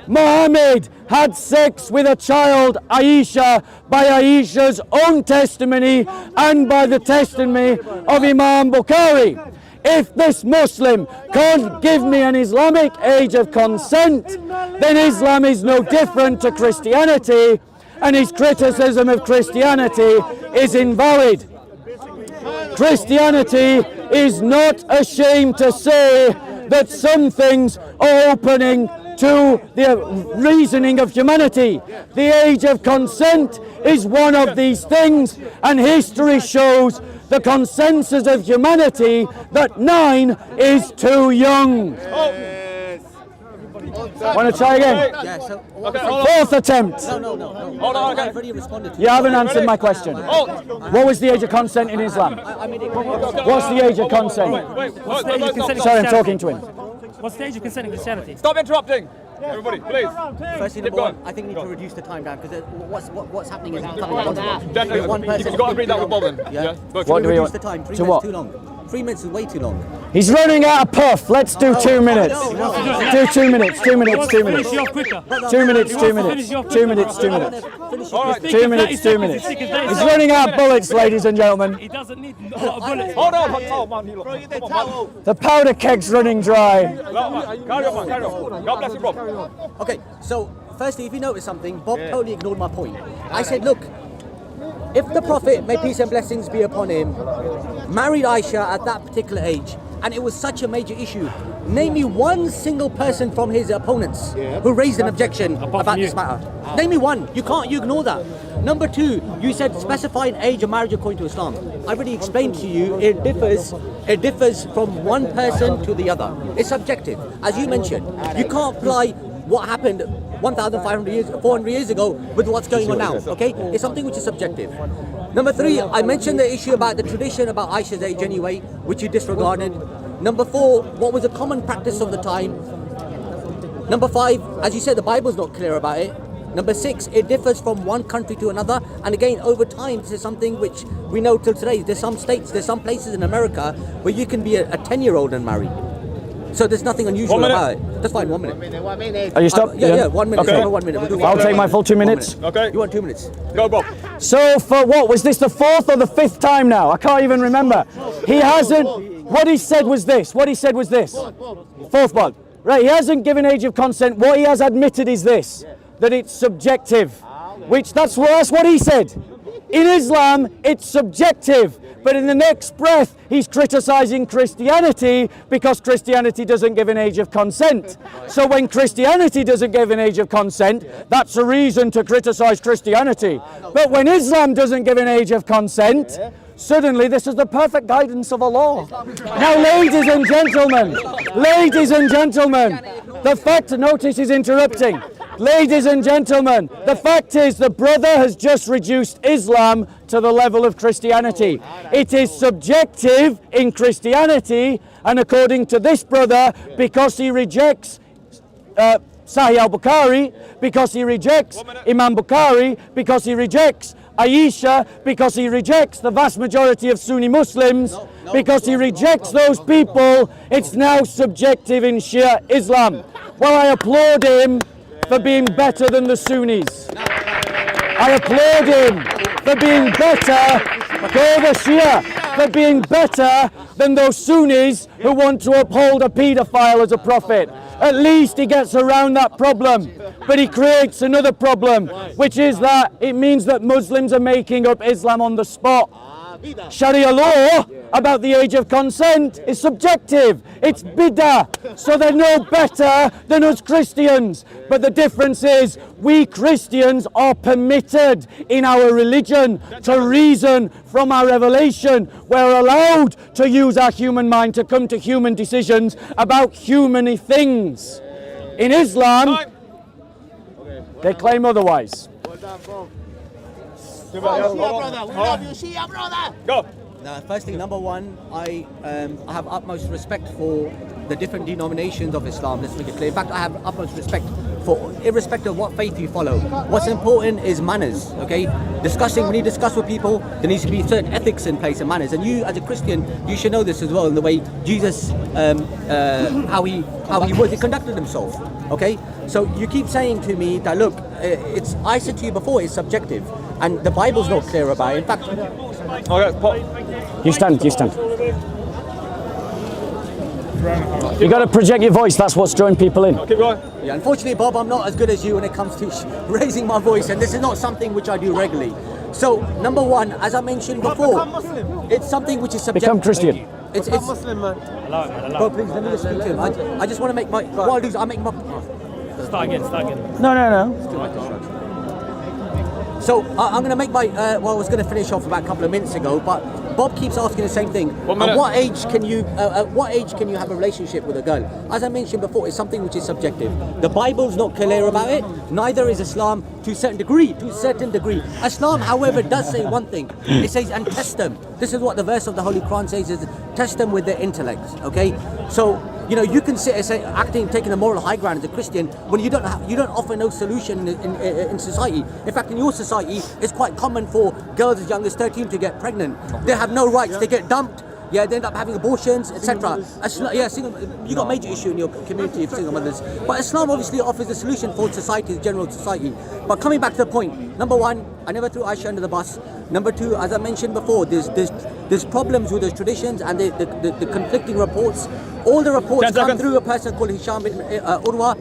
Muhammad had sex with a child, Aisha, by Aisha's own testimony and by the testimony of Imam Bukhari. If this Muslim can't give me an Islamic age of consent, then Islam is no different to Christianity, and his criticism of Christianity is invalid. Christianity is not ashamed to say that some things are opening to the reasoning of humanity. The age of consent is one of these things, and history shows the consensus of humanity that 9 is too young. Want to try again? Yeah, so, Fourth attempt. No. Hold on, okay. I've already responded to You haven't answered my question. What was the age of consent in Islam? What's the age of consent? What's the age of consent in Sorry, I'm Christianity? talking to him. What's the age of consent in Christianity? Stop interrupting. Everybody, please. Firstly, Keep number one, going. I think we need to reduce the time down, because what's happening is becoming impossible. Gentlemen, One person you've got to read that with Bob then. Yeah. What do we Reduce want? the time. 3 To minutes what? too long. 3 minutes is way too long. He's running out of puff. Let's do 2 minutes. Do 2 minutes. 2 minutes. 2 minutes. Finish you off quicker. 2 minutes. 2 minutes. 2 minutes. 2 minutes. 2 minutes. 2 minutes. He's running out of bullets, ladies and gentlemen. He doesn't need a lot of bullets. Hold on, man. The powder keg's running dry. Carry on, man. Carry on. God bless you, bro. Okay, so firstly, if you notice something, Bob totally ignored my point. I said, look, if the Prophet, may peace and blessings be upon him, married Aisha at that particular age, and it was such a major issue, name me one single person from his opponents who raised an objection about this matter. Name me one. You can't, you ignore that. Number two, you said specify an age of marriage according to Islam. I already explained to you it differs from one person to the other. It's subjective. As you mentioned, you can't apply what happened 1,500 years, 400 years ago with what's going on now, okay? It's something which is subjective. Number three, I mentioned the issue about the tradition about Aisha's age anyway, which you disregarded. Number four, what was a common practice of the time. Number five, as you said, the Bible's not clear about it. Number six, it differs from one country to another. And again, over time, this is something which we know till today. There's some states, there's some places in America where you can be a 10-year-old and marry. So there's nothing unusual about it. That's fine, 1 minute. Are you stopped? Yeah, 1 minute. Okay. 1 minute. We'll do I'll take my full 2 minutes. Okay. You want 2 minutes? Go, Bob. So for what, was this the fourth or the fifth time now? I can't even remember. He hasn't, what he said was this. Fourth one. Right, he hasn't given age of consent. What he has admitted is this, that it's subjective, which that's what he said. In Islam, it's subjective. But in the next breath, he's criticizing Christianity because Christianity doesn't give an age of consent. So when Christianity doesn't give an age of consent, that's a reason to criticize Christianity. But when Islam doesn't give an age of consent, suddenly this is the perfect guidance of Allah. Now, ladies and gentlemen, the fact, notice he's interrupting. Ladies and gentlemen, the fact is the brother has just reduced Islam to the level of Christianity. It is subjective in Christianity, and according to this brother, because he rejects Sahih al-Bukhari, because he rejects Imam Bukhari, because he rejects Aisha, because he rejects the vast majority of Sunni Muslims, because he rejects those people, it's now subjective in Shia Islam. Well, I applaud him for being better than the Sunnis. I applaud him for being better, the Shia, for being better than those Sunnis who want to uphold a paedophile as a prophet. At least he gets around that problem. But he creates another problem, which is that it means that Muslims are making up Islam on the spot. Sharia law about the age of consent is subjective. It's bid'ah. So they're no better than us Christians. But the difference is we Christians are permitted in our religion to reason from our revelation. We're allowed to use our human mind to come to human decisions about human things. In Islam, they claim otherwise. Go. Firstly, number one, I have utmost respect for the different denominations of Islam. Let's make it clear. In fact, I have utmost respect for, irrespective of what faith you follow. What's important is manners. Okay, when you discuss with people, there needs to be certain ethics in place and manners. And you, as a Christian, you should know this as well in the way Jesus, how he conducted himself. Okay, so you keep saying to me that look, I said to you before, it's subjective. And the Bible's not clear about it. In fact, Okay, Pop. You stand. You got to project your voice, that's what's drawing people in. Keep going. yeah, unfortunately, Bob, I'm not as good as you when it comes to raising my voice, and this is not something which I do regularly. So, number one, as I mentioned before, it's something which is subjective. Become Christian. It's Muslim, man. Bro, please, let me just speak to him. I just want to make my... What I'll do is I'll make my... Start again. No. So I'm going to make my. I was going to finish off about a couple of minutes ago, but Bob keeps asking the same thing. At what age can you? At what age can you have a relationship with a girl? As I mentioned before, it's something which is subjective. The Bible's not clear about it. Neither is Islam to a certain degree. Islam, however, does say one thing. It says, "And test them." This is what the verse of the Holy Quran says: "Is test them with their intellect." Okay, so. You know, you can sit and say, taking a moral high ground as a Christian when you don't offer no solution in society. In fact, in your society, it's quite common for girls as young as 13 to get pregnant. They have no rights. They get dumped. Yeah, they end up having abortions, etc. You got major issue in your community of single mothers. But Islam obviously offers a solution for society, general society. But coming back to the point, number one, I never threw Aisha under the bus. Number two, as I mentioned before, there's problems with those traditions and the conflicting reports. All the reports come through a person called Hisham bin Urwa.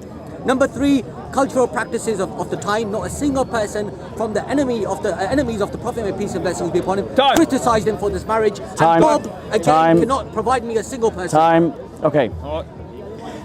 Number three, cultural practices of the time. Not a single person from the enemies of the Prophet, may peace and blessings be upon him, criticized him for this marriage. Time. And Bob again cannot provide me a single person. Time. Okay.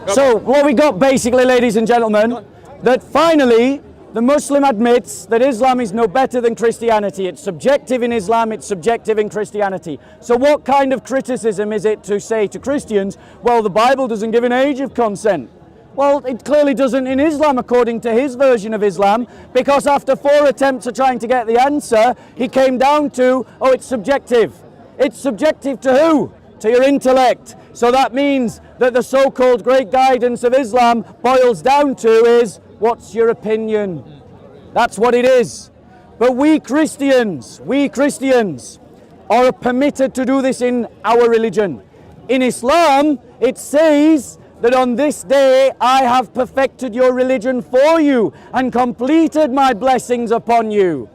So what we got basically, ladies and gentlemen, that finally the Muslim admits that Islam is no better than Christianity. It's subjective in Islam, it's subjective in Christianity. So what kind of criticism is it to say to Christians, well, the Bible doesn't give an age of consent? Well, it clearly doesn't in Islam, according to his version of Islam, because after 4 attempts at trying to get the answer, he came down to, oh, it's subjective. It's subjective to who? To your intellect. So that means that the so-called great guidance of Islam boils down to is, what's your opinion? That's what it is. But we Christians are permitted to do this in our religion. In Islam, it says that on this day I have perfected your religion for you and completed my blessings upon you.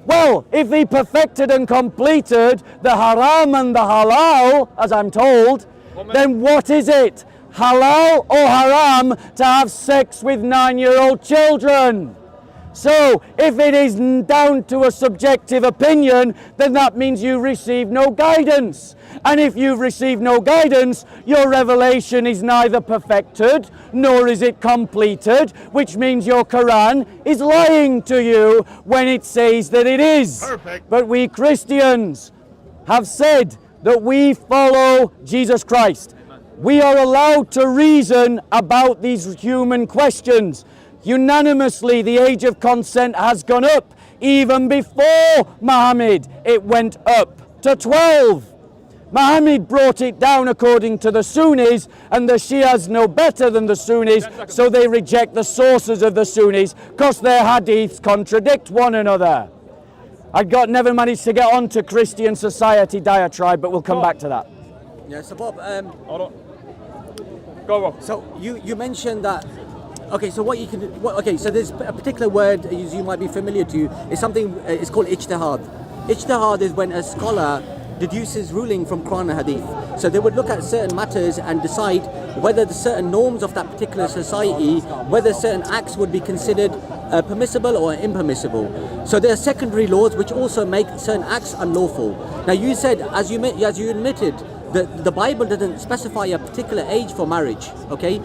Well, if he perfected and completed the haram and the halal, as I'm told, then what is it? Halal or haram to have sex with 9-year-old children? So, if it is down to a subjective opinion, then that means you receive no guidance. And if you've received no guidance, your revelation is neither perfected, nor is it completed, which means your Quran is lying to you when it says that it is. Perfect. But we Christians have said that we follow Jesus Christ. We are allowed to reason about these human questions. Unanimously, the age of consent has gone up. Even before Muhammad, it went up to 12. Muhammad brought it down according to the Sunnis, and the Shias know better than the Sunnis, so they reject the sources of the Sunnis because their hadiths contradict one another. Never managed to get on to Christian society diatribe, but we'll come back to that. Yeah, so Bob, Hold on. Go, Bob. so you mentioned that. Okay, so what you can do, okay, so there's a particular word as you might be familiar to. It's something. It's called ijtihad. Ijtihad is when a scholar deduces ruling from Quran and Hadith. So they would look at certain matters and decide whether the certain norms of that particular society, whether certain acts would be considered permissible or impermissible. So there are secondary laws which also make certain acts unlawful. Now you said, as you admitted, that the Bible doesn't specify a particular age for marriage. Okay.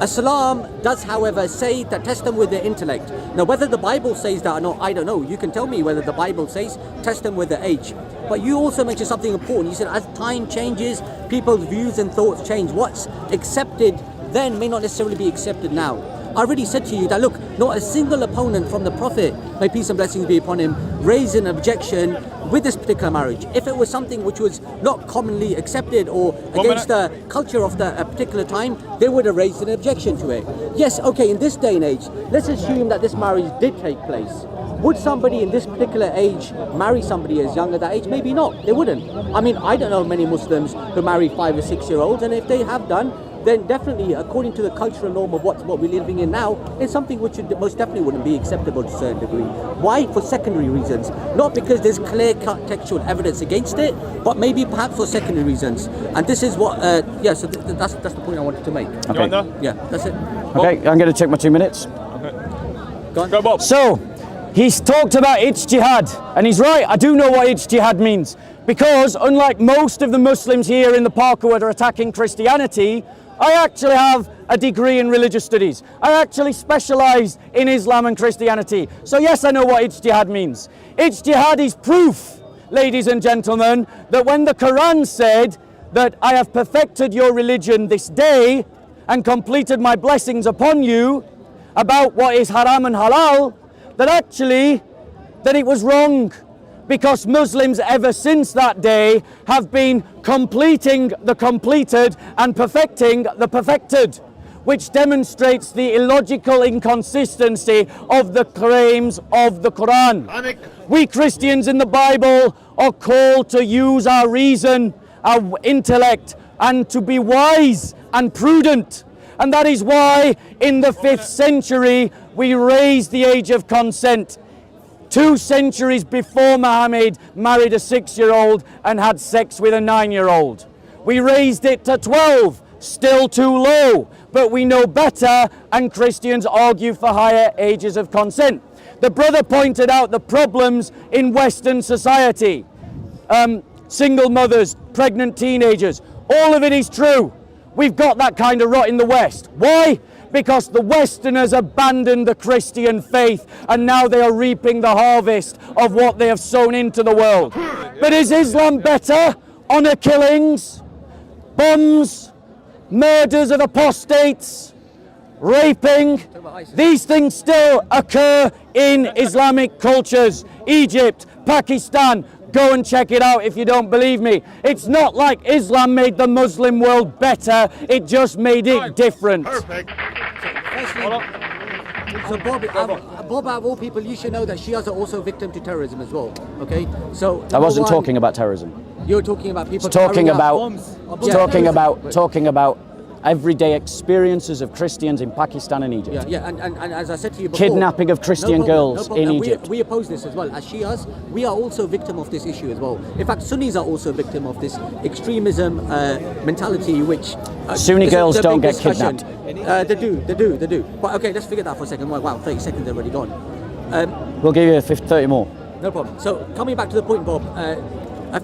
Islam does, however, say that test them with their intellect. Now, whether the Bible says that or not, I don't know. You can tell me whether the Bible says test them with their age. But you also mentioned something important. You said as time changes, people's views and thoughts change. What's accepted then may not necessarily be accepted now. I already said to you that, look, not a single opponent from the Prophet, may peace and blessings be upon him, raised an objection with this particular marriage. If it was something which was not commonly accepted or against the culture of the particular time, they would have raised an objection to it. Yes, okay, in this day and age, let's assume that this marriage did take place. Would somebody in this particular age marry somebody as young as that age? Maybe not. They wouldn't. I mean, I don't know many Muslims who marry 5 or 6 year olds, and if they have done, then definitely, according to the cultural norm of what we're living in now, it's something which most definitely wouldn't be acceptable to a certain degree. Why? For secondary reasons. Not because there's clear-cut textual evidence against it, but maybe perhaps for secondary reasons. And this is what, so that's the point I wanted to make. Okay. Yeah, that's it. Okay, I'm going to take my 2 minutes. Go on. Go, Bob. So, he's talked about ijtihad, and he's right, I do know what ijtihad means. Because unlike most of the Muslims here in the park who are attacking Christianity, I actually have a degree in religious studies. I actually specialise in Islam and Christianity. So yes, I know what ijtihad means. Ijtihad is proof, ladies and gentlemen, that when the Quran said that I have perfected your religion this day and completed my blessings upon you about what is haram and halal, that it was wrong. Because Muslims ever since that day have been completing the completed and perfecting the perfected, which demonstrates the illogical inconsistency of the claims of the Quran. We Christians in the Bible are called to use our reason our intellect and to be wise and prudent. And that is why in the 5th century we raised the age of consent. 2 centuries before Muhammad married a 6-year-old and had sex with a 9-year-old. We raised it to 12, still too low, but we know better, and Christians argue for higher ages of consent. The brother pointed out the problems in Western society. Single mothers, pregnant teenagers, all of it is true. We've got that kind of rot in the West. Why? Because the Westerners abandoned the Christian faith and now they are reaping the harvest of what they have sown into the world. But is Islam better? Honor killings, bombs, murders of apostates, raping, these things still occur in Islamic cultures. Egypt, Pakistan, go and check it out if you don't believe me. It's not like Islam made the Muslim world better, it just made it different. Perfect. So Bob, out of all people, you should know that Shias are also victim to terrorism as well. Okay, so I wasn't talking about terrorism. You're talking about people Talking about, bombs. talking about everyday experiences of Christians in Pakistan and Egypt. Yeah, and as I said to you before, Kidnapping of Christian girls in And Egypt. We oppose this as well. As Shias, we are also victim of this issue as well. In fact, Sunnis are also victim of this extremism mentality, which Sunni girls a don't big get discussion. kidnapped. They do. But okay, let's forget that for a second. Wow, 30 seconds already gone. We'll give you 30 more. No problem. So coming back to the point, Bob,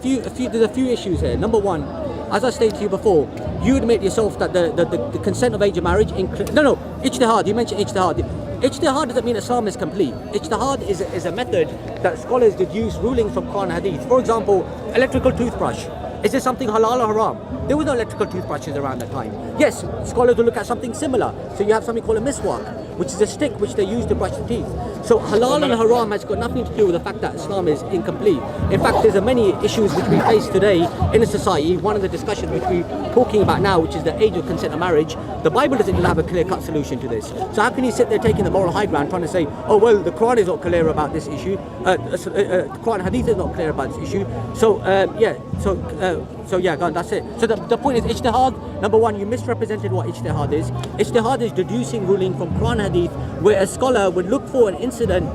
there's a few issues here. Number one, as I stated to you before, you admit yourself that the consent of age of marriage ijtihad, you mentioned ijtihad. Ijtihad doesn't mean Islam is complete. Ijtihad is a method that scholars deduce rulings from Quran and Hadith. For example, electrical toothbrush. Is this something halal or haram? There were no electrical toothbrushes around that time. Yes, scholars will look at something similar. So you have something called a miswak, which is a stick which they use to brush the teeth. So halal and haram has got nothing to do with the fact that Islam is incomplete. In fact, there's many issues which we face today in a society. One of the discussions which we're talking about now, which is the age of consent of marriage, the Bible doesn't even have a clear-cut solution to this. So how can you sit there taking the moral high ground trying to say, oh well, the Quran is not clear about this issue, the Quran and Hadith is not clear about this issue. So go on, that's it. So the point is ijtihad. Number one, you misrepresented what ijtihad is. Ijtihad is deducing ruling from Quran and Hadith, where a scholar would look for an incident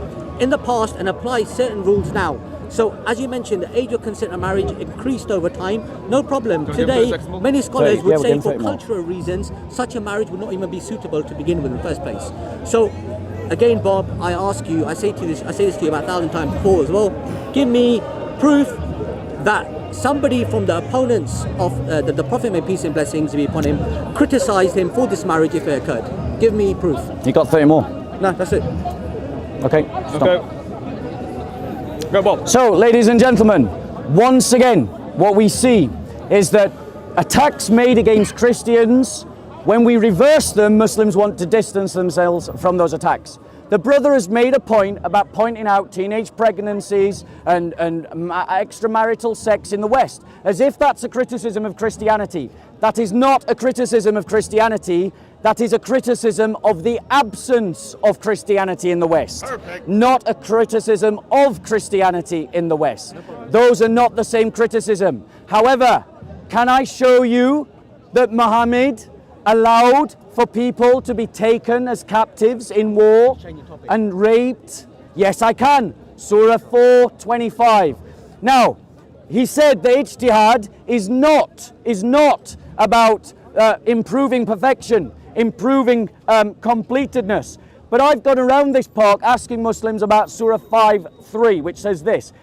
in the past and apply certain rules now. So as you mentioned, the age of consent of marriage increased over time. No problem. Today, many scholars would say for cultural reasons, such a marriage would not even be suitable to begin with in the first place. So again, Bob, I ask you, I say this to you about 1,000 times before as well. Give me proof that somebody from the opponents of the Prophet, may peace and blessings be upon him, criticized him for this marriage if it occurred. Give me proof. You got 30 more. No, that's it. Okay. Stop. Okay. Go, Bob. So, ladies and gentlemen, once again, what we see is that attacks made against Christians, when we reverse them, Muslims want to distance themselves from those attacks. The brother has made a point about pointing out teenage pregnancies and extramarital sex in the West, as if that's a criticism of Christianity. That is not a criticism of Christianity. That is a criticism of the absence of Christianity in the West. Perfect. Not a criticism of Christianity in the West. Those are not the same criticism. However, can I show you that Muhammad allowed for people to be taken as captives in war and raped? Yes, I can. Surah 4:25. Now, he said the ijtihad is not about improving perfection, improving completedness. But I've gone around this park asking Muslims about Surah 5:3, which says this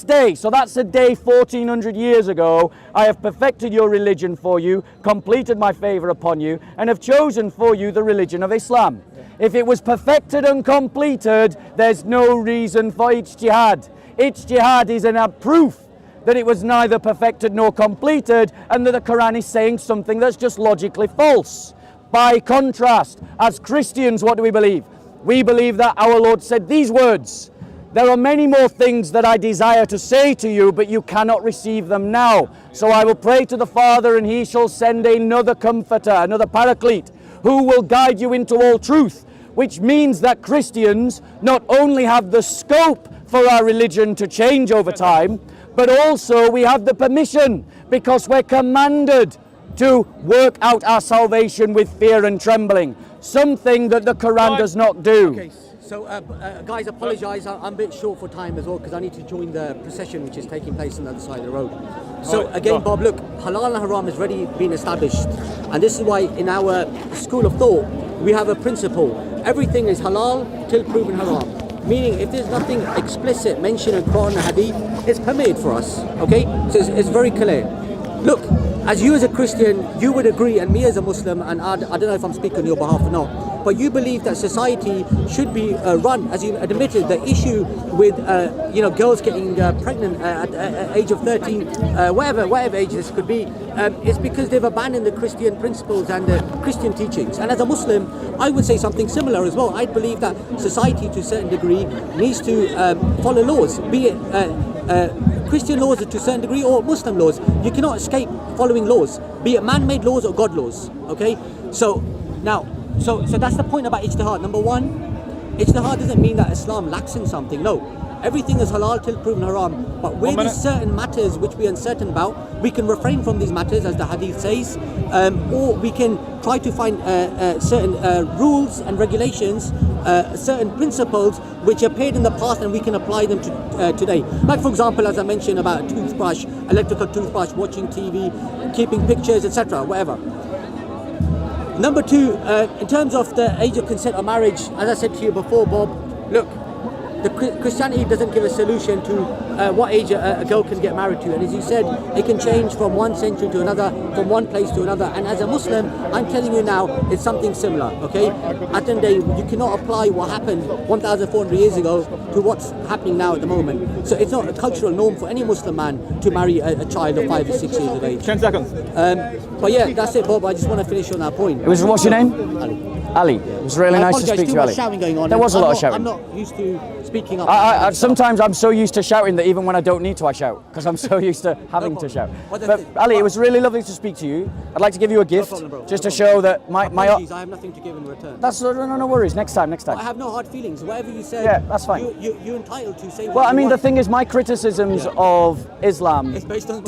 day, so that's a day 1400 years ago, I have perfected your religion for you, completed my favor upon you, and have chosen for you the religion of Islam. If it was perfected and completed, there's no reason for ijtihad. Ijtihad is a proof that it was neither perfected nor completed, and that the Quran is saying something that's just logically false. By contrast, as Christians, what do we believe? We believe that our Lord said these words: there are many more things that I desire to say to you, but you cannot receive them now. So I will pray to the Father, and he shall send another comforter, another paraclete, who will guide you into all truth. Which means that Christians not only have the scope for our religion to change over time, but also we have the permission, because we're commanded to work out our salvation with fear and trembling, something that the Quran does not do. Okay, so guys, apologise. I'm a bit short for time as well because I need to join the procession which is taking place on the other side of the road. So again, Bob, look, halal and haram has already been established, and this is why in our school of thought we have a principle: everything is halal till proven haram. Meaning, if there's nothing explicit mentioned in Quran and Hadith, it's permitted for us. Okay, so it's very clear. Look, as you as a Christian, you would agree, and me as a Muslim, and I don't know if I'm speaking on your behalf or not, but you believe that society should be run, as you admitted, the issue with girls getting pregnant at the age of 13, whatever age this could be, is because they've abandoned the Christian principles and the Christian teachings. And as a Muslim, I would say something similar as well. I believe that society, to a certain degree, needs to follow laws, be it Christian laws to a certain degree or Muslim laws. You cannot escape following laws, be it man-made laws or God laws. Okay, so now, so that's the point about ijtihad. Number one, ijtihad doesn't mean that Islam lacks in something. No, everything is halal till proven haram. But where there's certain matters which we're uncertain about, we can refrain from these matters, as the hadith says, or we can try to find certain rules and regulations, certain principles which appeared in the past, and we can apply them to today. Like, for example, as I mentioned about a toothbrush, electrical toothbrush, watching TV, keeping pictures, etc., whatever. Number two, in terms of the age of consent or marriage, as I said to you before, Bob, look, the Christianity doesn't give a solution to what age a girl can get married to. And as you said, it can change from one century to another, from one place to another. And as a Muslim, I'm telling you now, it's something similar, okay? At the end of the day, you cannot apply what happened 1,400 years ago to what's happening now at the moment. So it's not a cultural norm for any Muslim man to marry a child of 5 or 6 years of age. 10 seconds. But yeah, that's it, Bob. I just want to finish on that point. What's your name? Ali. It was really nice to speak to you, Ali. Shouting going on. There was a lot of shouting. I'm not used to speaking up. Sometimes I'm so used to shouting that even when I don't need to, I shout, because I'm so used to having to shout. But Ali, it was really lovely to speak to you. I'd like to give you a gift, just to show that my apologies, I have nothing to give in return. That's no worries. Next time. I have no hard feelings. Whatever you said, yeah, that's fine. You're entitled to say. Well, I mean, the thing is, my criticisms of Islam is based on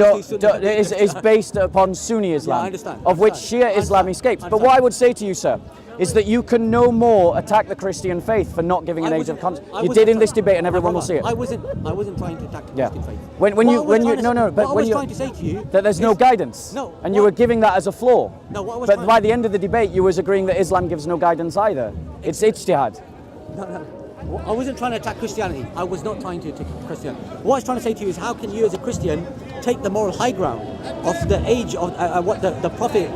is based upon Sunni Islam, I understand. of which Shia Islam escapes. But what I would say to you, sir, is that you can no more attack the Christian faith for not giving an age of consent. You did in this debate, and everyone will see it. I wasn't trying to attack the Christian faith. When you trying to say to you that there's no guidance. No. And you were giving that as a flaw. No, what I was but by the end of the debate, you was agreeing that Islam gives no guidance either. It's ijtihad. No. I wasn't trying to attack Christianity. I was not trying to attack Christianity. What I was trying to say to you is, how can you as a Christian take the moral high ground of the age of what the Prophet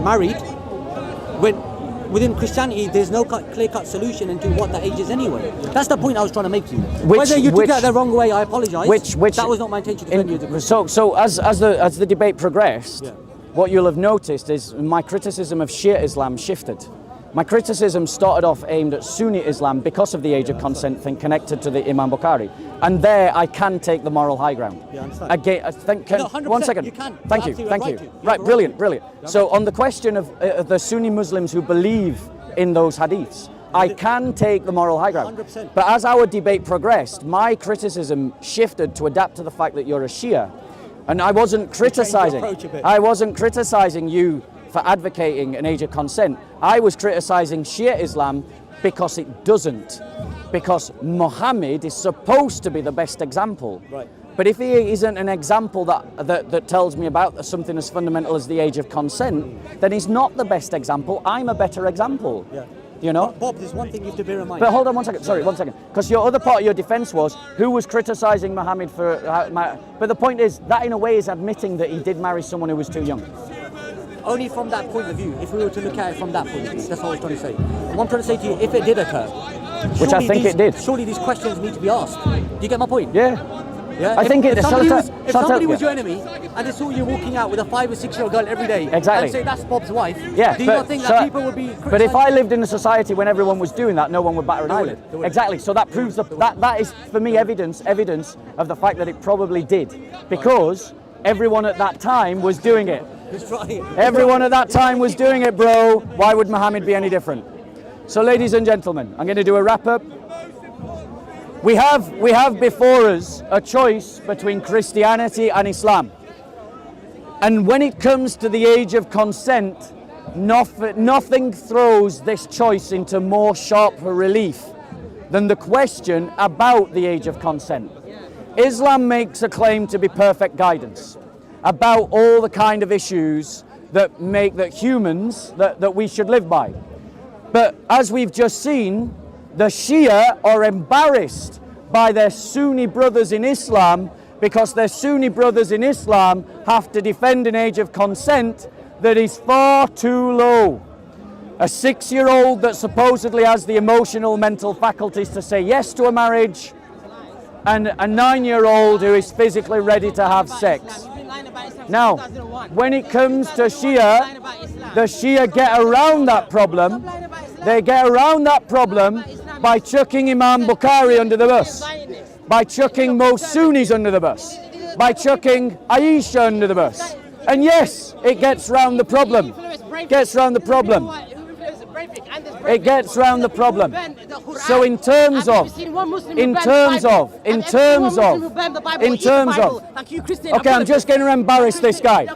married, when within Christianity there's no clear-cut solution into what that age is anyway? That's the point I was trying to make to you. Whether you took that the wrong way, I apologise. That was not my intention to defend you. So as the debate progressed, what you'll have noticed is my criticism of Shia Islam shifted. My criticism started off aimed at Sunni Islam because of the age of consent thing connected to the Imam Bukhari. And there I can take the moral high ground. Yeah, I understand. Again, 100%, 1 second. You can. Thank you. Right, brilliant. So on the question of the Sunni Muslims who believe in those hadiths, I can take the moral high ground. 100%. But as our debate progressed, my criticism shifted to adapt to the fact that you're a Shia. And I wasn't criticizing you for advocating an age of consent. I was criticizing Shia Islam because it doesn't. Because Muhammad is supposed to be the best example. Right. But if he isn't an example that tells me about something as fundamental as the age of consent, then he's not the best example. I'm a better example. Yeah. You know? Bob, there's one thing you have to bear in mind. But hold on 1 second. Sorry, 1 second. Because your other part of your defense was who was criticizing Muhammad for... but the point is, that in a way is admitting that he did marry someone who was too young. Only from that point of view, if we were to look at it from that point of view. That's what I was trying to say. What I'm trying to say to you, if it did occur... Which I think it did. Surely these questions need to be asked. Do you get my point? Yeah. Yeah. I think if somebody was your enemy and they saw you walking out with a 5 or 6 year old girl every day, exactly, and say that's Bob's wife, yeah, do you not think that people would be... But if I lived in a society when everyone was doing that, no one would batter an eyelid. Exactly. So that proves that is for me evidence of the fact that it probably did, because everyone at that time was doing it. Everyone at that time was doing it, bro. Why would Muhammad be any different? So, ladies and gentlemen, I'm going to do a wrap up. We have before us a choice between Christianity and Islam. And when it comes to the age of consent, nothing throws this choice into more sharp relief than the question about the age of consent. Islam makes a claim to be perfect guidance about all the kind of issues that make that humans that we should live by. But as we've just seen, the Shia are embarrassed by their Sunni brothers in Islam because their Sunni brothers in Islam have to defend an age of consent that is far too low. A 6-year-old that supposedly has the emotional mental faculties to say yes to a marriage, and a 9-year-old who is physically ready to have sex. Now, when it comes to Shia, the Shia get around that problem. They get around that problem by chucking Imam Bukhari under the bus, by chucking most Sunnis under the bus, by chucking Aisha under the bus. And yes, it gets round the problem. Gets round the problem. It gets round the problem. So in terms of, okay, I'm just going to embarrass this guy.